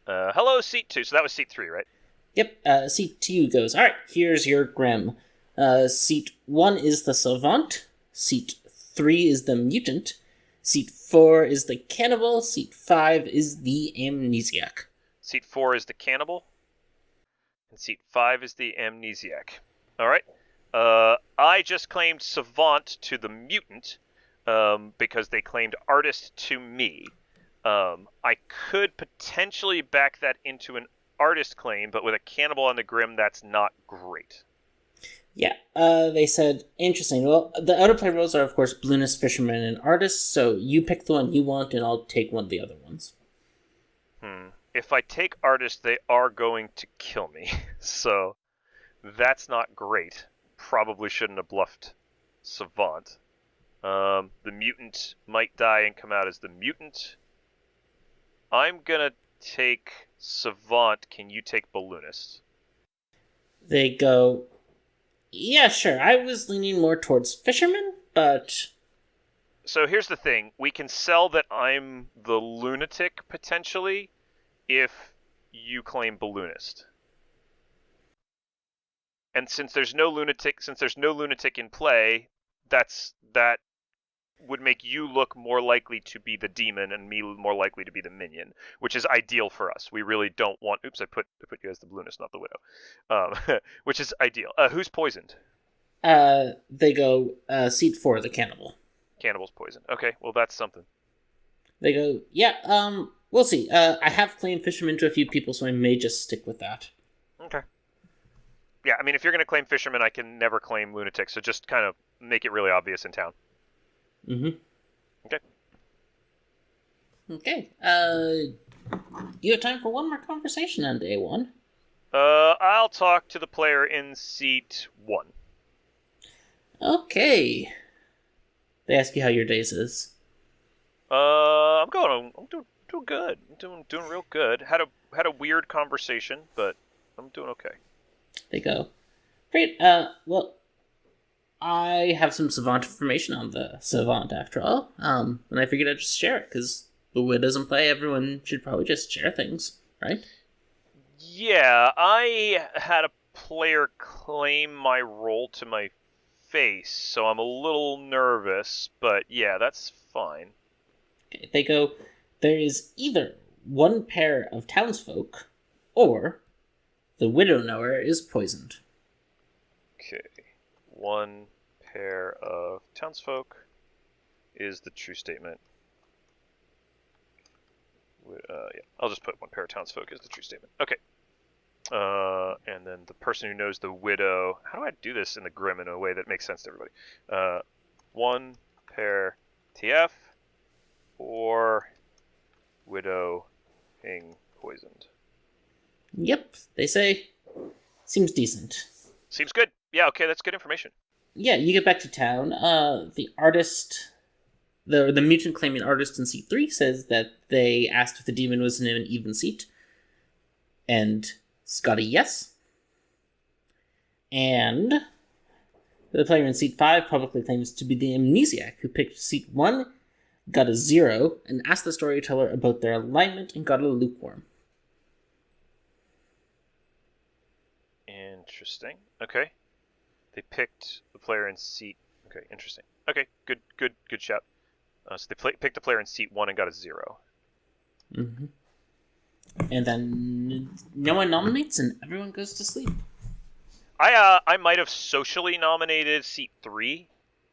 Hello, Seat 2. So that was Seat 3, right? Yep, Seat 2 goes, alright, here's your Grim. Seat 1 is the savant. Seat 3 is the mutant. Seat 4 is the cannibal. Seat 5 is the amnesiac. Seat 4 is the cannibal. And Seat 5 is the amnesiac. Alright. I just claimed savant to the mutant, because they claimed artist to me. I could potentially back that into an artist claim, but with a cannibal on the Grim, that's not great. Yeah, they said, interesting. Well, the out-of-play rules are, of course, Balloonist, Fisherman, and Artist, so you pick the one you want, and I'll take one of the other ones. If I take artist, they are going to kill me, so that's not great. Probably shouldn't have bluffed Savant. The mutant might die and come out as the mutant. I'm gonna take Savant. Can you take Balloonist? They go, yeah, sure. I was leaning more towards Fisherman, but So here's the thing. We can sell that I'm the lunatic, potentially, if you claim Balloonist. And since there's no lunatic in play, that would make you look more likely to be the demon and me more likely to be the minion, which is ideal for us. We really don't want. Oops, I put you as the balloonist, not the widow, which is ideal. Who's poisoned? they go, seat 4, the cannibal. Cannibal's poisoned. Okay, well that's something. They go, yeah, we'll see. I have claimed Fisherman to a few people, so I may just stick with that. Okay. Yeah, I mean, if you're gonna claim fisherman, I can never claim lunatic, so just kind of make it really obvious in town. Mm-hmm. Okay. Okay. You have time for one more conversation on day 1? I'll talk to the player in seat 1. Okay. They ask you how your days is. I'm doing good. I'm doing real good. Had a weird conversation, but I'm doing okay. They go, great. Well, I have some Savant information on the Savant after all. And I figured I'd just share it because the Wit doesn't play. Everyone should probably just share things, right? Yeah, I had a player claim my role to my face, so I'm a little nervous, but yeah, that's fine. Okay, they go, there is either one pair of townsfolk or the widow knower is poisoned. Okay. One pair of townsfolk is the true statement. Yeah, I'll just put one pair of townsfolk is the true statement. Okay. And then the person who knows the widow. How do I do this in the Grim in a way that makes sense to everybody? One pair TF or widow being poisoned. Yep, they say. Seems decent. Seems good. Yeah, okay, that's good information. Yeah, you get back to town. The artist, the mutant claiming artist in seat 3 says that they asked if the demon was in an even seat, and it's got a yes. And the player in seat 5 publicly claims to be the amnesiac who picked seat 1, got a 0, and asked the storyteller about their alignment and got a lukewarm. Interesting. Okay. They picked the player in seat. Okay, interesting. Okay, good shout. So they picked a player in seat 1 and got a 0. Mm-hmm. And then no one nominates, and everyone goes to sleep. I might have socially nominated seat 3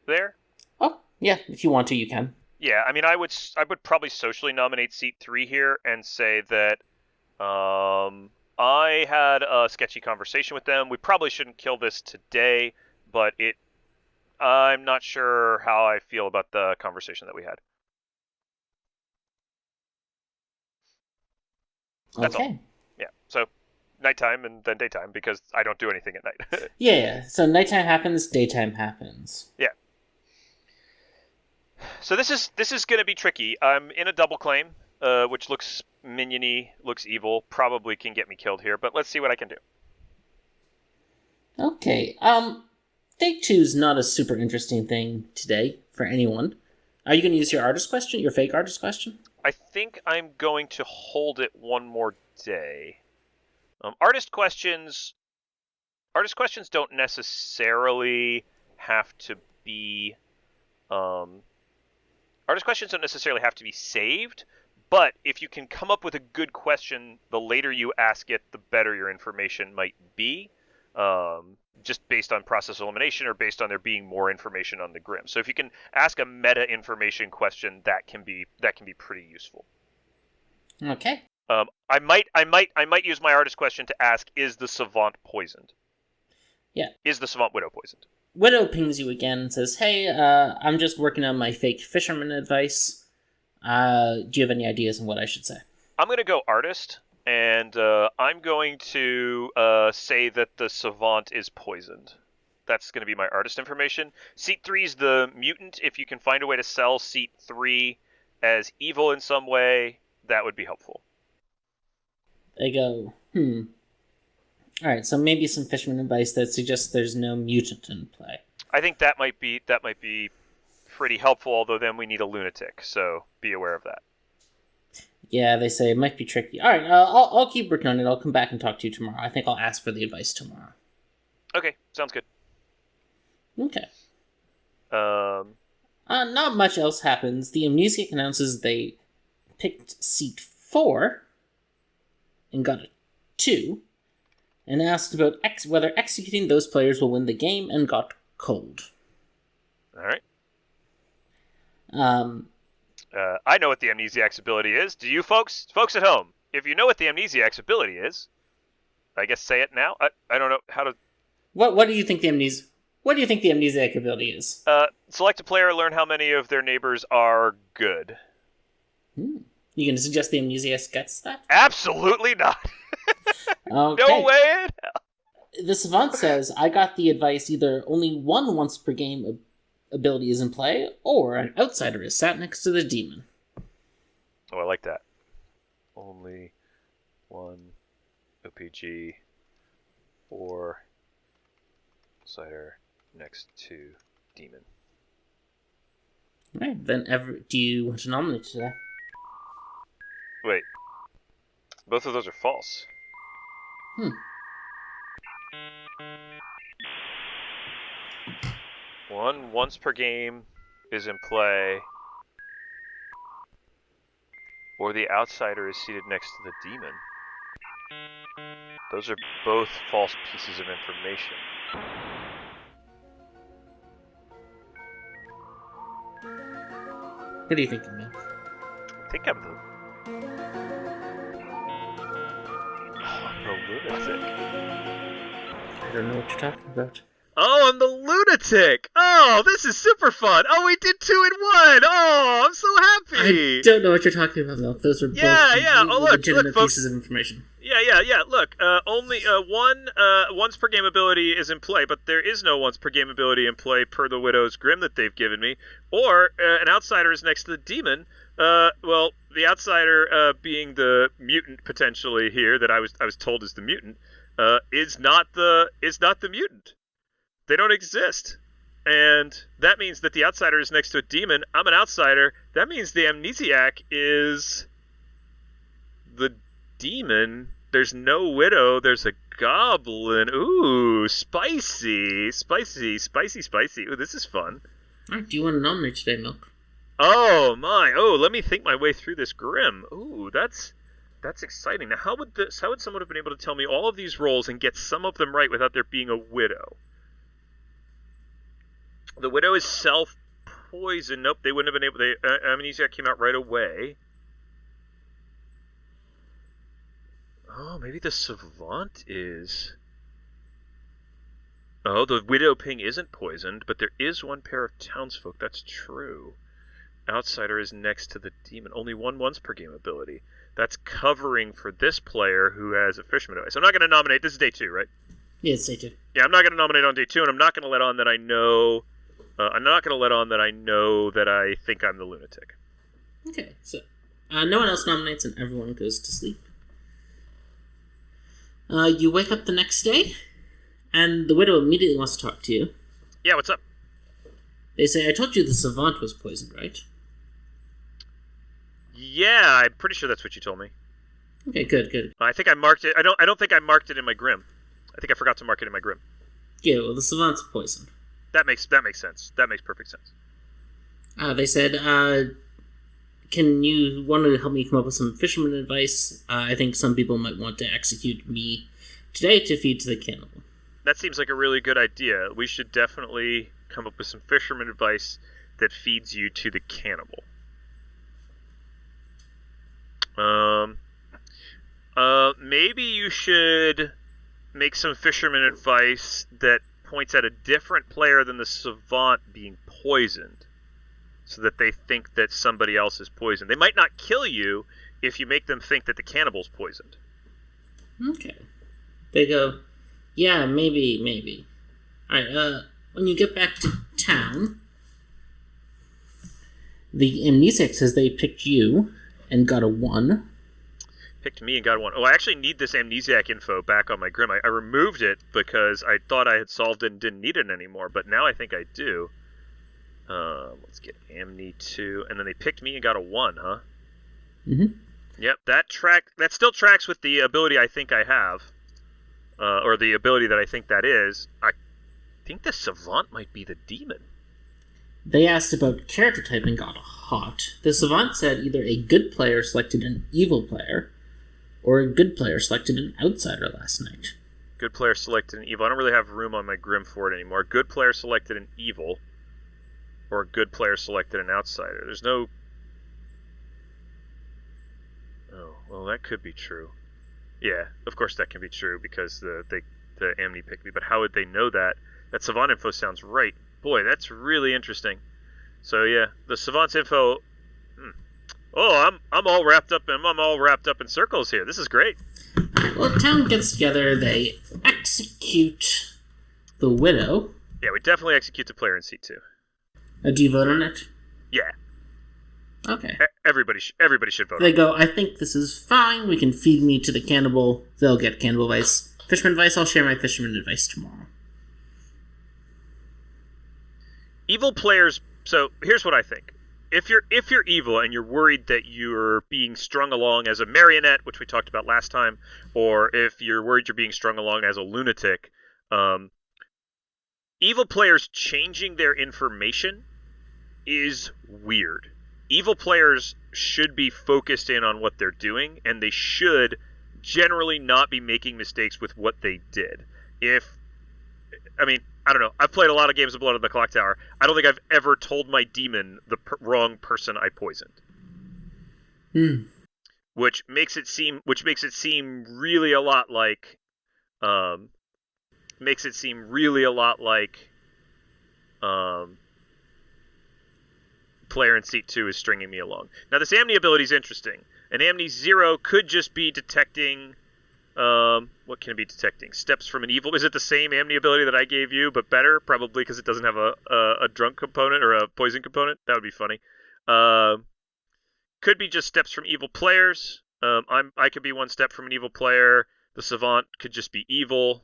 there. Oh, yeah, if you want to, you can. Yeah, I mean, I would probably socially nominate seat 3 here and say that I had a sketchy conversation with them. We probably shouldn't kill this today, but I'm not sure how I feel about the conversation that we had. That's Okay. all. Yeah. So nighttime and then daytime because I don't do anything at night. Yeah, so nighttime happens, daytime happens. Yeah. So this is going to be tricky. I'm in a double claim, which looks miniony, looks evil, probably can get me killed here, but let's see what I can do. Okay, day 2 is not a super interesting thing today for anyone. Are you going to use your artist question, your fake artist question? I think I'm going to hold it one more day. Artist questions don't necessarily have to be artist questions don't necessarily have to be saved, but if you can come up with a good question, the later you ask it, the better your information might be. Just based on process elimination or based on there being more information on the Grim. So if you can ask a meta information question, that can be pretty useful. Okay. I might use my artist question to ask: is the savant poisoned? Yeah. Is the savant widow poisoned? Widow pings you again and says, "Hey, I'm just working on my fake fisherman advice. Do you have any ideas on what I should say?" I'm gonna go artist, and I'm going to say that the savant is poisoned. That's going to be my artist information. Seat 3 is the mutant. If you can find a way to sell Seat 3 as evil in some way, that would be helpful. They go, Alright, so maybe some fisherman advice that suggests there's no mutant in play. I think that might be pretty helpful, although then we need a lunatic, so be aware of that. Yeah, they say it might be tricky. Alright, I'll keep working on it. I'll come back and talk to you tomorrow. I think I'll ask for the advice tomorrow. Okay, sounds good. Okay. Um, Not much else happens. The Amnesiac announces they picked seat 4 and got a 2, and asked about whether executing those players will win the game, and got cold. all right. Um, I know what the amnesiac's ability is. Do you folks at home? If you know what the amnesiac's ability is, I guess say it now. I don't know how to. what do you think the amnesiac ability is? Select a player, learn how many of their neighbors are good. You can suggest the amnesiac gets that? Absolutely not. Okay. No way. The savant says, "I got the advice either only one once per game ability is in play, or an outsider is sat next to the demon." Oh, I like that. Only one OPG or outsider next to demon. Right, then do you want to nominate today? Wait. Both of those are false. One once per game is in play, or the outsider is seated next to the demon. Those are both false pieces of information. What do you think, Emil? I think I'm the lunatic. I don't know what you're talking about. Oh, I'm the lunatic! Oh, this is super fun! Oh, we did 2 in 1! Oh, I'm so happy! I don't know what you're talking about, Milk. Those were both legitimate folks. pieces of information. Yeah. Look, only one once per game ability is in play, but there is no once per game ability in play per the Widow's Grim that they've given me. Or an outsider is next to the demon. Well, the outsider being the mutant potentially here that I was told is the mutant, is not the mutant. They don't exist. And that means that the outsider is next to a demon. I'm an outsider. That means the amnesiac is the demon. There's no widow. There's a goblin. Ooh, spicy. Ooh, this is fun. Alright, do you want to nominate today, Milk? Oh, my. Oh, let me think my way through this Grim. Ooh, that's exciting. Now, how would someone have been able to tell me all of these rolls and get some of them right without there being a widow? The widow is self-poison. Nope, they wouldn't have been able. Amnesia came out right away. Oh, maybe the savant is. Oh, the widow ping isn't poisoned, but there is one pair of townsfolk. That's true. Outsider is next to the demon. Only one once per game ability. That's covering for this player who has a fisherman advice. I'm not going to nominate. This is day 2, right? Yeah, it's day 2. Yeah, I'm not going to nominate on day 2, and I'm not going to let on that I know. I'm not going to let on that I know that I think I'm the lunatic. Okay, so no one else nominates and everyone goes to sleep. You wake up the next day, and the widow immediately wants to talk to you. Yeah, what's up? They say, "I told you the savant was poisoned, right?" Yeah, I'm pretty sure that's what you told me. Okay, good. I think I marked it. I don't think I marked it in my Grim. I think I forgot to mark it in my Grim. Yeah, well, the savant's poisoned. That makes sense. That makes perfect sense. They said, "Can you want to help me come up with some fisherman advice? I think some people might want to execute me today to feed to the cannibal." That seems like a really good idea. We should definitely come up with some fisherman advice that feeds you to the cannibal. Um, maybe you should make some fisherman advice that points at a different player than the savant being poisoned, so that they think that somebody else is poisoned. They might not kill you if you make them think that the cannibal's poisoned. Okay. They go, yeah, maybe. Alright, when you get back to town, the amnesiac says they picked you and got a 1. Picked me and got one. Oh, I actually need this amnesiac info back on my Grim. I removed it because I thought I had solved it and didn't need it anymore, but now I think I do. Let's get Amni 2, and then they picked me and got a 1, huh? Mm-hmm. Yep, that still tracks with the ability I think I have, or the ability that I think that is. I think the savant might be the demon. They asked about character type and got a hot. The savant said either a good player selected an evil player, or a good player selected an outsider last night. Good player selected an evil. I don't really have room on my Grim for it anymore. Good player selected an evil, or a good player selected an outsider. There's no... Oh, well, that could be true. Yeah, of course that can be true because the Amni picked me. But how would they know that? That savant info sounds right. Boy, that's really interesting. So yeah, the savant's info. Oh, I'm all wrapped up in circles here. This is great. Well, town gets together. They execute the widow. Yeah, we definitely execute the player in seat 2. Do you vote on it? Yeah. Okay. Everybody should vote. They go, I think this is fine. We can feed me to the cannibal. They'll get cannibal advice. Fisherman advice. I'll share my fisherman advice tomorrow. Evil players. So here's what I think. If you're evil and you're worried that you're being strung along as a marionette, which we talked about last time, or if you're worried you're being strung along as a lunatic, evil players changing their information is weird. Evil players should be focused in on what they're doing, and they should generally not be making mistakes with what they did. I don't know. I've played a lot of games of Blood on the Clocktower. I don't think I've ever told my demon the wrong person I poisoned. Which makes it seem really a lot like player in seat 2 is stringing me along. Now this Amni ability is interesting. An Amni 0 could just be detecting what can it be detecting? Steps from an evil. Is it the same Amni ability that I gave you, but better? Probably because it doesn't have a drunk component or a poison component. That would be funny. Could be just steps from evil players. I could be one step from an evil player. The savant could just be evil.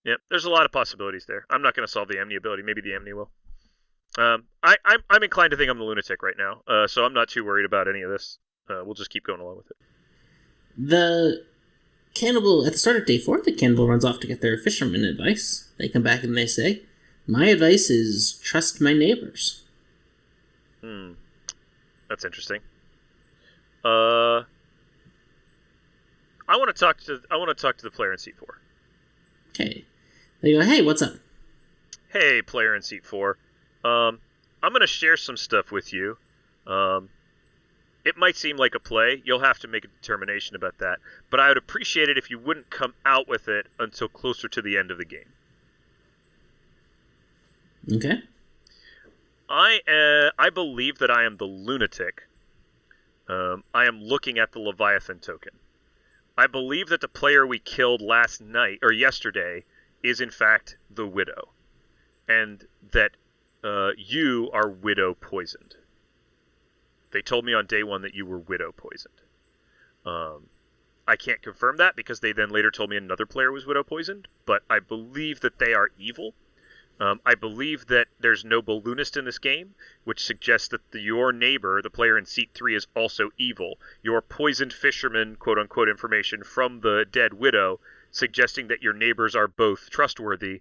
Yep, there's a lot of possibilities there. I'm not going to solve the Amni ability. Maybe the Amni will. I'm inclined to think I'm the lunatic right now, so I'm not too worried about any of this. We'll just keep going along with it. The cannibal, at the start of day 4, the cannibal runs off to get their fisherman advice. They come back and they say, my advice is trust my neighbors. That's interesting. I want to talk to the player in seat 4. Okay. They go, hey, what's up? Hey, player in seat 4. I'm going to share some stuff with you. It might seem like a play. You'll have to make a determination about that. But I would appreciate it if you wouldn't come out with it until closer to the end of the game. Okay. I believe that I am the lunatic. I am looking at the Leviathan token. I believe that the player we killed last night, or yesterday, is in fact the widow. And that you are widow poisoned. They told me on day 1 that you were widow poisoned. I can't confirm that because they then later told me another player was widow poisoned, but I believe that they are evil. I believe that there's no balloonist in this game, which suggests that your neighbor, the player in seat 3, is also evil. Your poisoned fisherman, quote-unquote, information from the dead widow, suggesting that your neighbors are both trustworthy,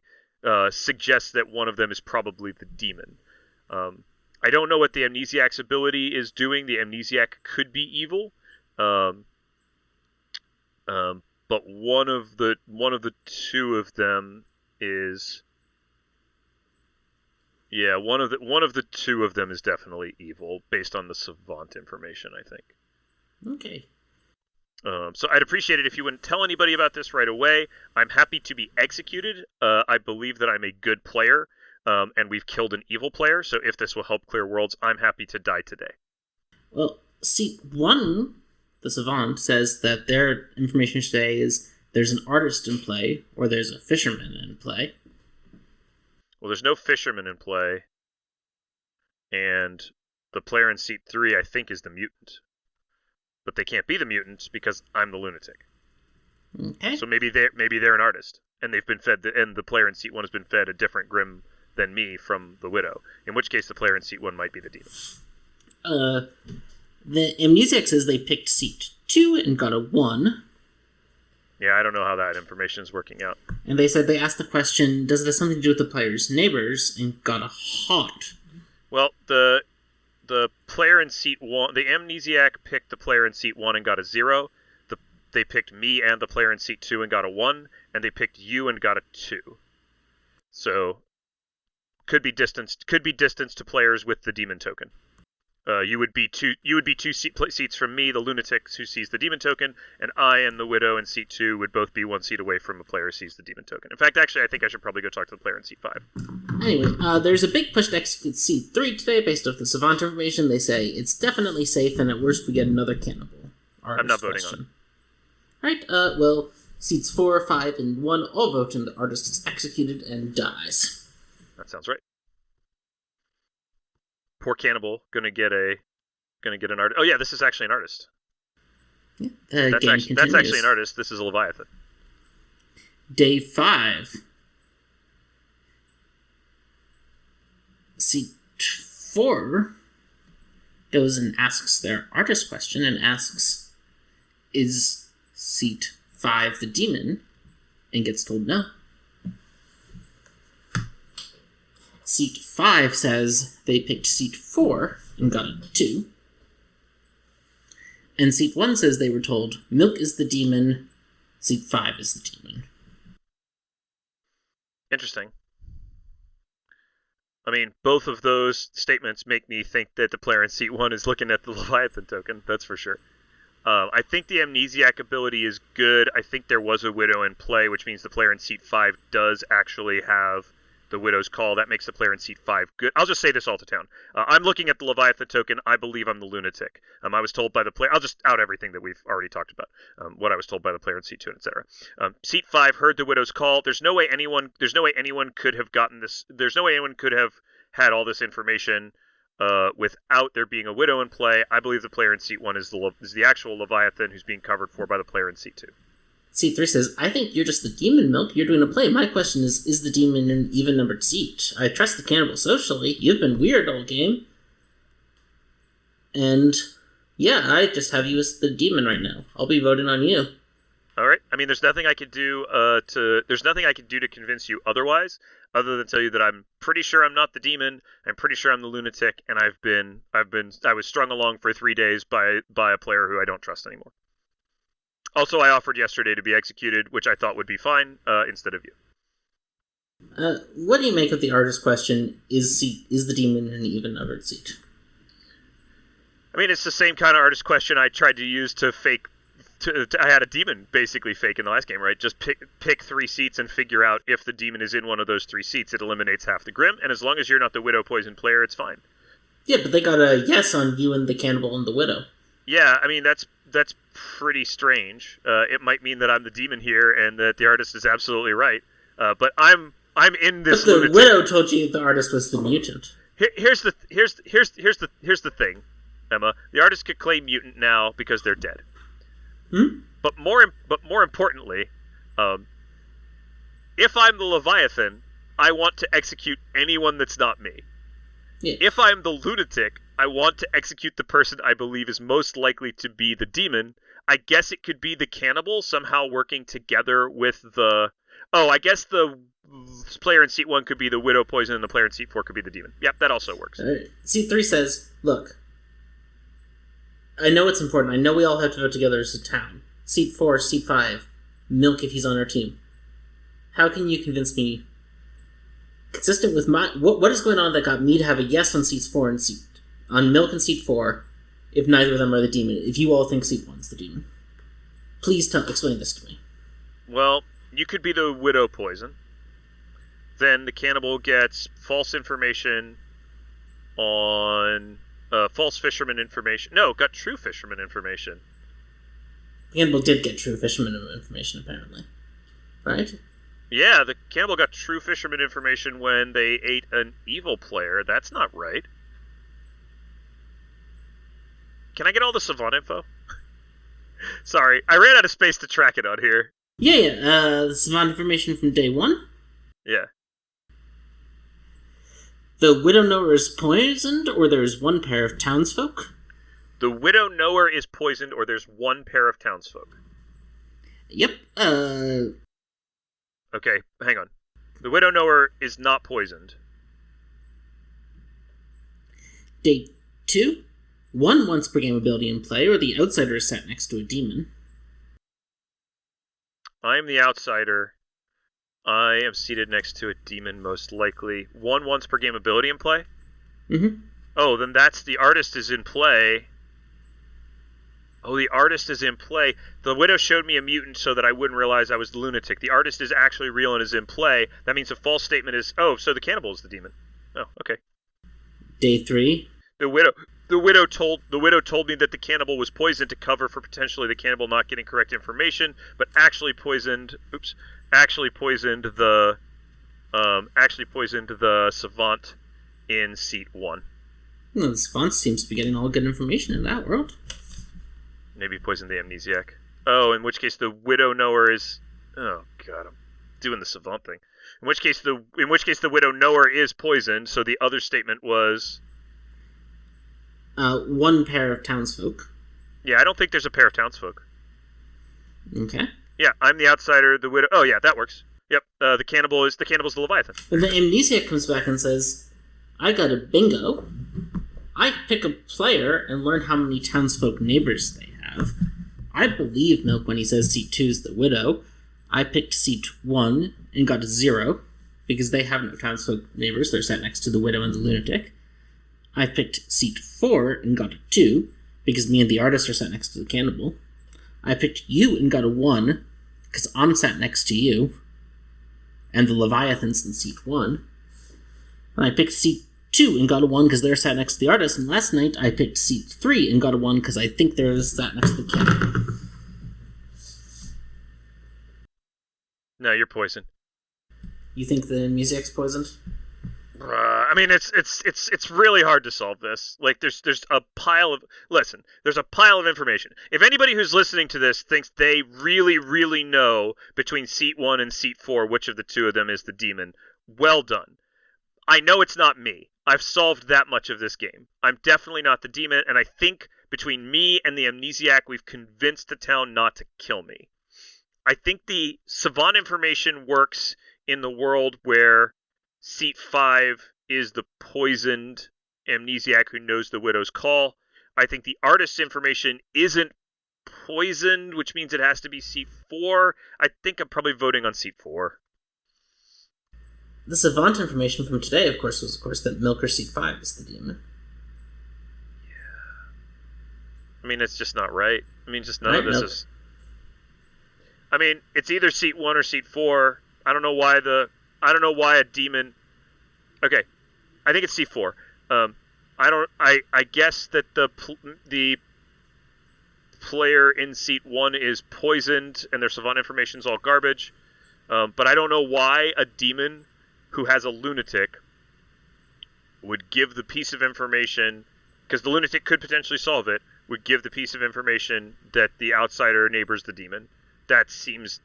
suggests that one of them is probably the demon. I don't know what the amnesiac's ability is doing. The amnesiac could be evil, but one of the two of them is. Yeah, one of the two of them is definitely evil, based on the savant information, I think. Okay. So I'd appreciate it if you wouldn't tell anybody about this right away. I'm happy to be executed. I believe that I'm a good player, and we've killed an evil player, so if this will help clear worlds, I'm happy to die today. Well, seat 1, the Savant, says that their information today is there's an artist in play, or there's a fisherman in play. Well, there's no fisherman in play, and the player in seat 3, I think, is the mutant. But they can't be the mutants because I'm the lunatic. Okay. So maybe they're an artist, and they've been fed, and the player in seat 1 has been fed a different Grim than me from the Widow. In which case, the player in seat 1 might be the demon. The Amnesiac says they picked seat 2 and got a 1. Yeah, I don't know how that information is working out. And they said they asked the question, does it have something to do with the player's neighbors, and got a hot. Well, the player in seat 1, the Amnesiac picked the player in seat 1 and got a 0. They picked me and the player in seat 2 and got a 1, and they picked you and got a 2. So could be distance to players with the demon token. You would be two seats from me, the lunatic who sees the demon token, and I and the Widow in seat 2 would both be 1 seat away from a player who sees the demon token. In fact, actually, I think I should probably go talk to the player in seat 5. Anyway, there's a big push to execute seat 3 today based off the Savant information. They say it's definitely safe, and at worst we get another cannibal. I'm not voting on it. Right, well, seats 4, 5, and 1 all vote, and the artist is executed and dies. That sounds right. Poor cannibal gonna get an artist. Oh yeah, this is actually an artist. Yeah, that's actually an artist. This is a Leviathan. Day 5. Seat 4 goes and asks their artist question and asks, is seat 5 the demon? And gets told no. Seat 5 says they picked seat 4 and got a 2. And seat 1 says they were told milk is the demon, seat 5 is the demon. Interesting. I mean, both of those statements make me think that the player in seat 1 is looking at the Leviathan token, that's for sure. I think the Amnesiac ability is good. I think there was a Widow in play, which means the player in seat 5 does actually have the Widow's Call. That makes the player in seat 5 good. I'll just say this all to town. I'm looking at the Leviathan token. I believe I'm the lunatic. I was told by the player. I'll just out everything that we've already talked about. What I was told by the player in seat 2, etc. Seat 5 heard the Widow's Call. There's no way anyone could have gotten this. There's no way anyone could have had all this information without there being a Widow in play. I believe the player in seat 1 is the actual Leviathan who's being covered for by the player in seat 2. Seat 3 says, I think you're just the demon, Milk. You're doing a play. My question is the demon an even-numbered seat? I trust the cannibal socially. You've been weird all game. And, yeah, I just have you as the demon right now. I'll be voting on you. All right. I mean, there's nothing I could do to convince you otherwise, other than tell you that I'm pretty sure I'm not the demon. I'm pretty sure I'm the lunatic, and I was strung along for 3 days by a player who I don't trust anymore. Also, I offered yesterday to be executed, which I thought would be fine, instead of you. What do you make of the artist question, is the demon an even-numbered seat? I mean, it's the same kind of artist question I tried to use to fake... I had a demon basically fake in the last game, right? Just pick 3 seats and figure out if the demon is in one of those 3 seats. It eliminates half the Grim, and as long as you're not the Widow Poison player, it's fine. Yeah, but they got a yes on you and the cannibal and the Widow. Yeah, I mean, that's pretty strange. It might mean that I'm the demon here and that the artist is absolutely right. But I'm in this. But the Widow told you the artist was the mutant. Here's the thing, Emma. The artist could claim mutant now because they're dead. But more importantly, if I'm the Leviathan, I want to execute anyone that's not me. Yeah. If I'm the lunatic, I want to execute the person I believe is most likely to be the demon. I guess it could be the cannibal somehow working together with the... Oh, I guess the player in seat 1 could be the Widow Poison and the player in seat 4 could be the demon. Yep, that also works. Seat 3 says, look, I know it's important. I know we all have to vote together as a town. Seat 4, seat 5, Milk if he's on our team. How can you convince me, consistent with my... What is going on that got me to have a yes on seats 4 and on Milk and seat 4, if neither of them are the demon. If you all think seat 1's the demon. Please explain this to me. Well, you could be the widow poison. Then the cannibal gets false information on... false fisherman information. No, got true fisherman information. The cannibal did get true fisherman information, apparently. Right? Yeah, the cannibal got true fisherman information when they ate an evil player. That's not right. Can I get all the savant info? Sorry, I ran out of space to track it on here. Yeah. The savant information from day 1? Yeah. The widow knower is poisoned, or there's one pair of townsfolk? The widow knower is poisoned, or there's one pair of townsfolk. Yep. Okay, hang on. The widow knower is not poisoned. Day 2? 1 once per game ability in play, or the outsider is sat next to a demon. I am the outsider. I am seated next to a demon, most likely. 1 once per game ability in play? Mm-hmm. Oh, then that's the artist is in play. Oh, the artist is in play. The widow showed me a mutant so that I wouldn't realize I was the lunatic. The artist is actually real and is in play. That means a false statement is, oh, so the cannibal is the demon. Oh, okay. Day 3? The widow told me that the cannibal was poisoned to cover for potentially the cannibal not getting correct information, but actually poisoned the savant in seat 1. Well, the savant seems to be getting all good information in that world. Maybe poisoned the amnesiac. Oh, in which case the widow knower is... Oh god, I'm doing the savant thing. In which case the widow knower is poisoned, so the other statement was... 1 pair of townsfolk. Yeah, I don't think there's a pair of townsfolk. Okay. Yeah, I'm the outsider, the widow... Oh yeah, that works. Yep, the cannibal's the Leviathan. And the amnesiac comes back and says, I got a bingo. I pick a player and learn how many townsfolk neighbors they have. I believe Milk when he says seat 2 is the widow. I picked seat 1 and got a 0 because they have no townsfolk neighbors. They're sat next to the widow and the lunatic. I picked seat 4 and got a 2 because me and the artist are sat next to the cannibal. I picked you and got a 1 because I'm sat next to you and the Leviathan's in seat 1. And I picked seat 2 and got a 1 because they're sat next to the artist. And last night I picked seat 3 and got a 1 because I think they're sat next to the cannibal. No, you're poisoned. You think the music's poisoned? I mean, it's really hard to solve this. Like, there's a pile of... Listen, there's a pile of information. If anybody who's listening to this thinks they really, really know between seat 1 and seat 4 which of the two of them is the demon, well done. I know it's not me. I've solved that much of this game. I'm definitely not the demon, and I think between me and the amnesiac, we've convinced the town not to kill me. I think the savant information works in the world where seat 5 is the poisoned amnesiac who knows the widow's call. I think the artist's information isn't poisoned, which means it has to be seat 4. I think I'm probably voting on seat 4. The savant information from today, of course, was that Milker seat 5 is the demon. Yeah. I mean, it's just not right. I mean, just none of this is... I mean, it's either seat 1 or seat 4. I don't know why a demon... Okay, I think it's seat 4. I guess that the player in seat 1 is poisoned and their savant information's all garbage. But I don't know why a demon who has a lunatic would give the piece of information, because the lunatic could potentially solve it, would give the piece of information that the outsider neighbors the demon. That seems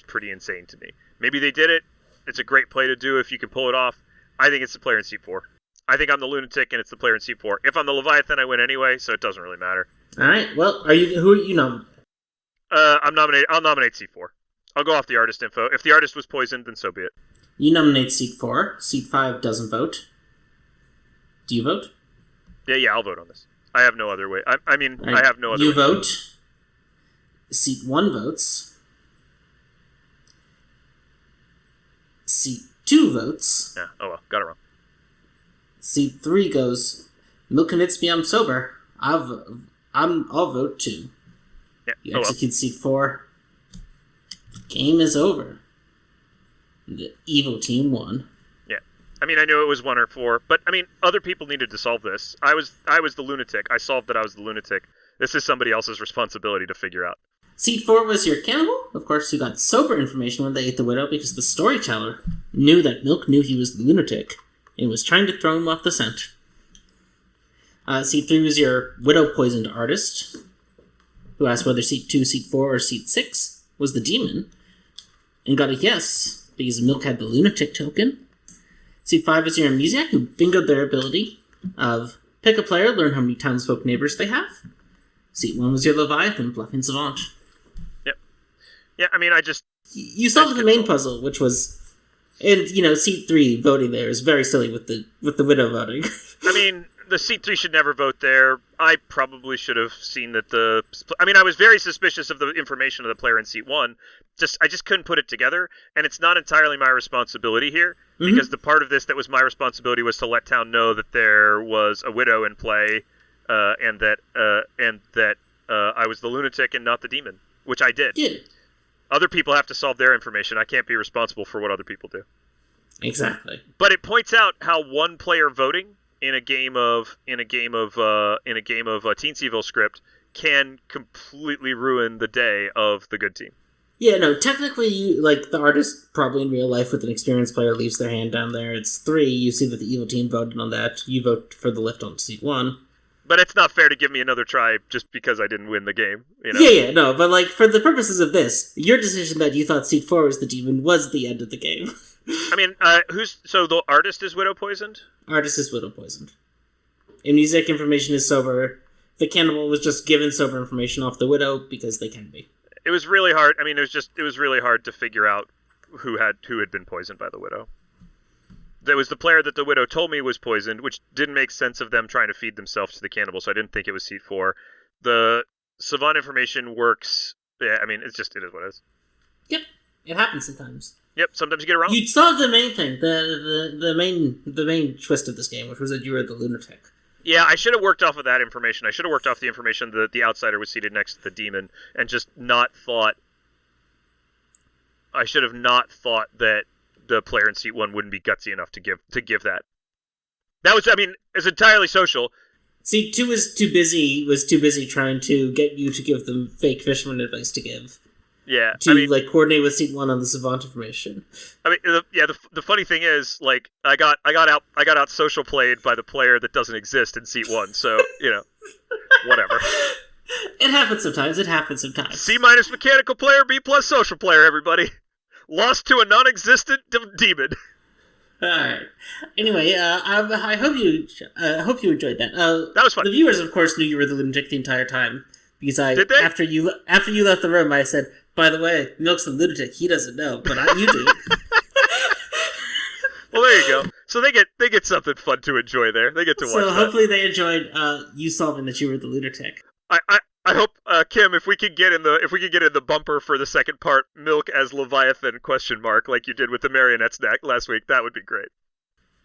pretty insane to me. Maybe they did it. It's a great play to do if you can pull it off. I think it's the player in seat 4. I think I'm the lunatic and it's the player in seat 4. If I'm the Leviathan, I win anyway, so it doesn't really matter. All right. Well, who are you nominating? I'll nominate seat 4. I'll go off the artist info. If the artist was poisoned, then so be it. You nominate seat 4. Seat 5 doesn't vote. Do you vote? Yeah, I'll vote on this. I have no other way. I mean, right. I have no other way. You vote. Seat 1 votes. Seat 2 votes. Yeah, oh well, got it wrong. Seat 3 goes, Milk convinced me I'm sober. I'll vote 2. Yeah. You execute seat 4. Game is over. The evil team won. Yeah. I mean, I knew it was 1 or 4, but I mean, other people needed to solve this. I was the lunatic. I solved that I was the lunatic. This is somebody else's responsibility to figure out. Seat 4 was your cannibal, of course, who got sober information when they ate the widow because the storyteller knew that Milk knew he was the lunatic and was trying to throw him off the scent. Seat 3 was your widow-poisoned artist, who asked whether seat 2, seat 4, or seat 6 was the demon, and got a yes, because Milk had the lunatic token. Seat 5 is your amnesiac, who bingoed their ability of pick a player, learn how many townsfolk neighbors they have. Seat 1 was your Leviathan, bluffing savant. Yep. Yeah, I mean, You solved the main puzzle, which was... And, seat 3 voting there is very silly with the widow voting. I mean, the seat 3 should never vote there. I probably should have seen that I was very suspicious of the information of the player in seat 1. I just couldn't put it together, and it's not entirely my responsibility here, because the part of this that was my responsibility was to let town know that there was a widow in play, and that I was the lunatic and not the demon, which I did. Yeah. Other people have to solve their information. I can't be responsible for what other people do. Exactly. But it points out how one player voting in a game of Teensyville script can completely ruin the day of the good team. Yeah, no, technically, the artist probably in real life with an experienced player leaves their hand down there. It's 3, you see that the evil team voted on that. You vote for the lift on seat 1. But it's not fair to give me another try just because I didn't win the game, Yeah, no, but for the purposes of this, your decision that you thought seat 4 was the demon was the end of the game. I mean, so the artist is widow poisoned? Artist is widow poisoned. Amnesiac information is sober. The cannibal was just given sober information off the widow because they can be. It was really hard. I mean, it was really hard to figure out who had been poisoned by the widow. There was the player that the widow told me was poisoned, which didn't make sense of them trying to feed themselves to the cannibal, so I didn't think it was seat 4. The savant information works. Yeah, I mean, it is what it is. Yep, it happens sometimes. Yep, sometimes you get it wrong. You solved the main thing, the main twist of this game, which was that you were the lunatic. Yeah, I should have worked off of that information. I should have worked off the information that the outsider was seated next to the demon, and just not thought. I should have not thought that the player in seat 1 wouldn't be gutsy enough to give that. That was, I mean, it's entirely social. Seat 2 was too busy trying to get you to give them fake fisherman advice to give. Yeah, to coordinate with seat 1 on the savant information. I mean, the funny thing is, I got out social played by the player that doesn't exist in seat 1. So whatever. It happens sometimes. C- mechanical player, B+ social player. Everybody lost to a non-existent demon. All right. Anyway, I hope you enjoyed that. That was fun. The viewers, of course, knew you were the lunatic the entire time because Did they? after you left the room, I said, "By the way, Milk's the lunatic. He doesn't know, but you do." Well, there you go. So they get something fun to enjoy there. They get to watch. So hopefully they enjoyed you solving that you were the lunatic. I hope Kim, if we could get in the bumper for the second part, Milk as Leviathan ? Like you did with the marionettes last week, that would be great.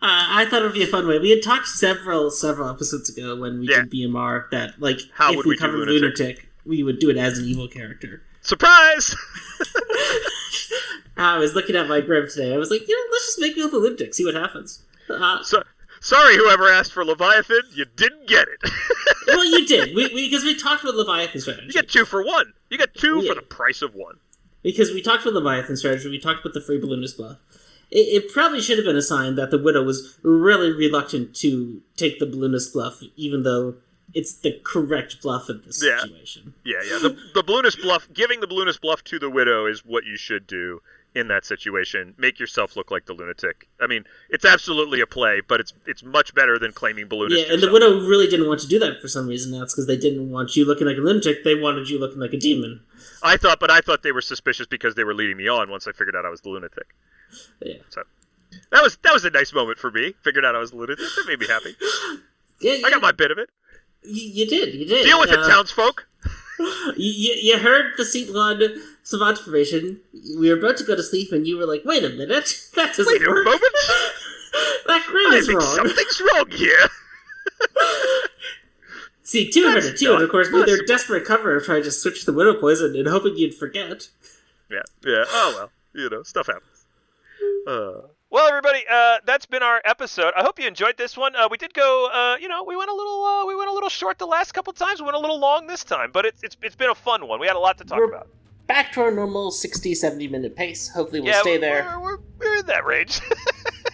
I thought it would be a fun way. We had talked several episodes ago when we did BMR that how if would we do covered lunatic, we would do it as an evil character. Surprise! I was looking at my grim today. I was like, let's just make Milk the lunatic, see what happens. Sorry, whoever asked for Leviathan, you didn't get it. Well, you did. Because we talked about Leviathan strategy. You get 2 for 1. You get 2 for the price of 1. Because we talked about Leviathan strategy, we talked about the free balloonist bluff. It probably should have been a sign that the widow was really reluctant to take the balloonist bluff, even though it's the correct bluff in this situation. Yeah. The balloonist bluff, giving the balloonist bluff to the widow is what you should do in that situation. Make yourself look like the lunatic. I mean, it's absolutely a play, but it's much better than claiming balloonist. Yeah, and the widow really didn't want to do that for some reason. That's because they didn't want you looking like a lunatic. They wanted you looking like a demon. I thought they were suspicious because they were leading me on once I figured out I was the lunatic. Yeah. So that was a nice moment for me. Figured out I was the lunatic. That made me happy. Yeah. I got my bit of it. You did. Deal with it, townsfolk. You heard the seat 1 savant information. We were about to go to sleep, and you were like, "Wait a minute, that doesn't work. Wait a moment. That grid is wrong. Something's wrong here." See, 200, of course, made their desperate cover of trying to switch the widow poison and hoping you'd forget. Yeah. Oh, well, stuff happens. Well, everybody, that's been our episode. I hope you enjoyed this one. We did go, we went a little short the last couple times. We went a little long this time, but it's been a fun one. We had a lot to talk about. Back to our normal 60, 70-minute pace. Hopefully we'll stay there. We're in that range.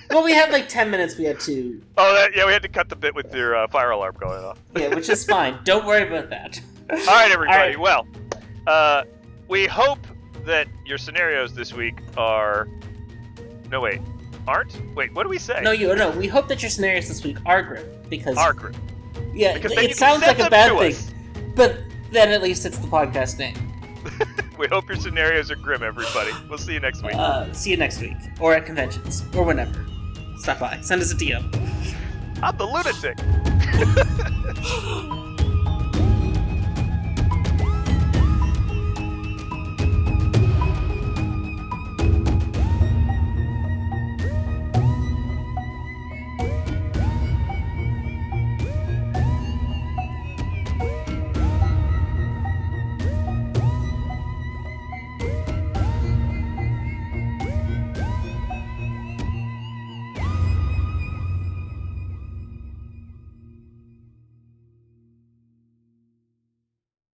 Well, we had like 10 minutes we had to... Oh, we had to cut the bit with your fire alarm going off. Yeah, which is fine. Don't worry about that. All right, everybody. All right. Well, we hope that your scenarios this week are... No, wait. Aren't? Wait, what do we say? No, we hope that your scenarios this week are grim, because... Are grim. Yeah, because it sounds like a bad thing, but then at least it's the podcast name. We hope your scenarios are grim, everybody. We'll see you next week. See you next week, or at conventions, or whenever. Stop by. Send us a DM. I'm the lunatic.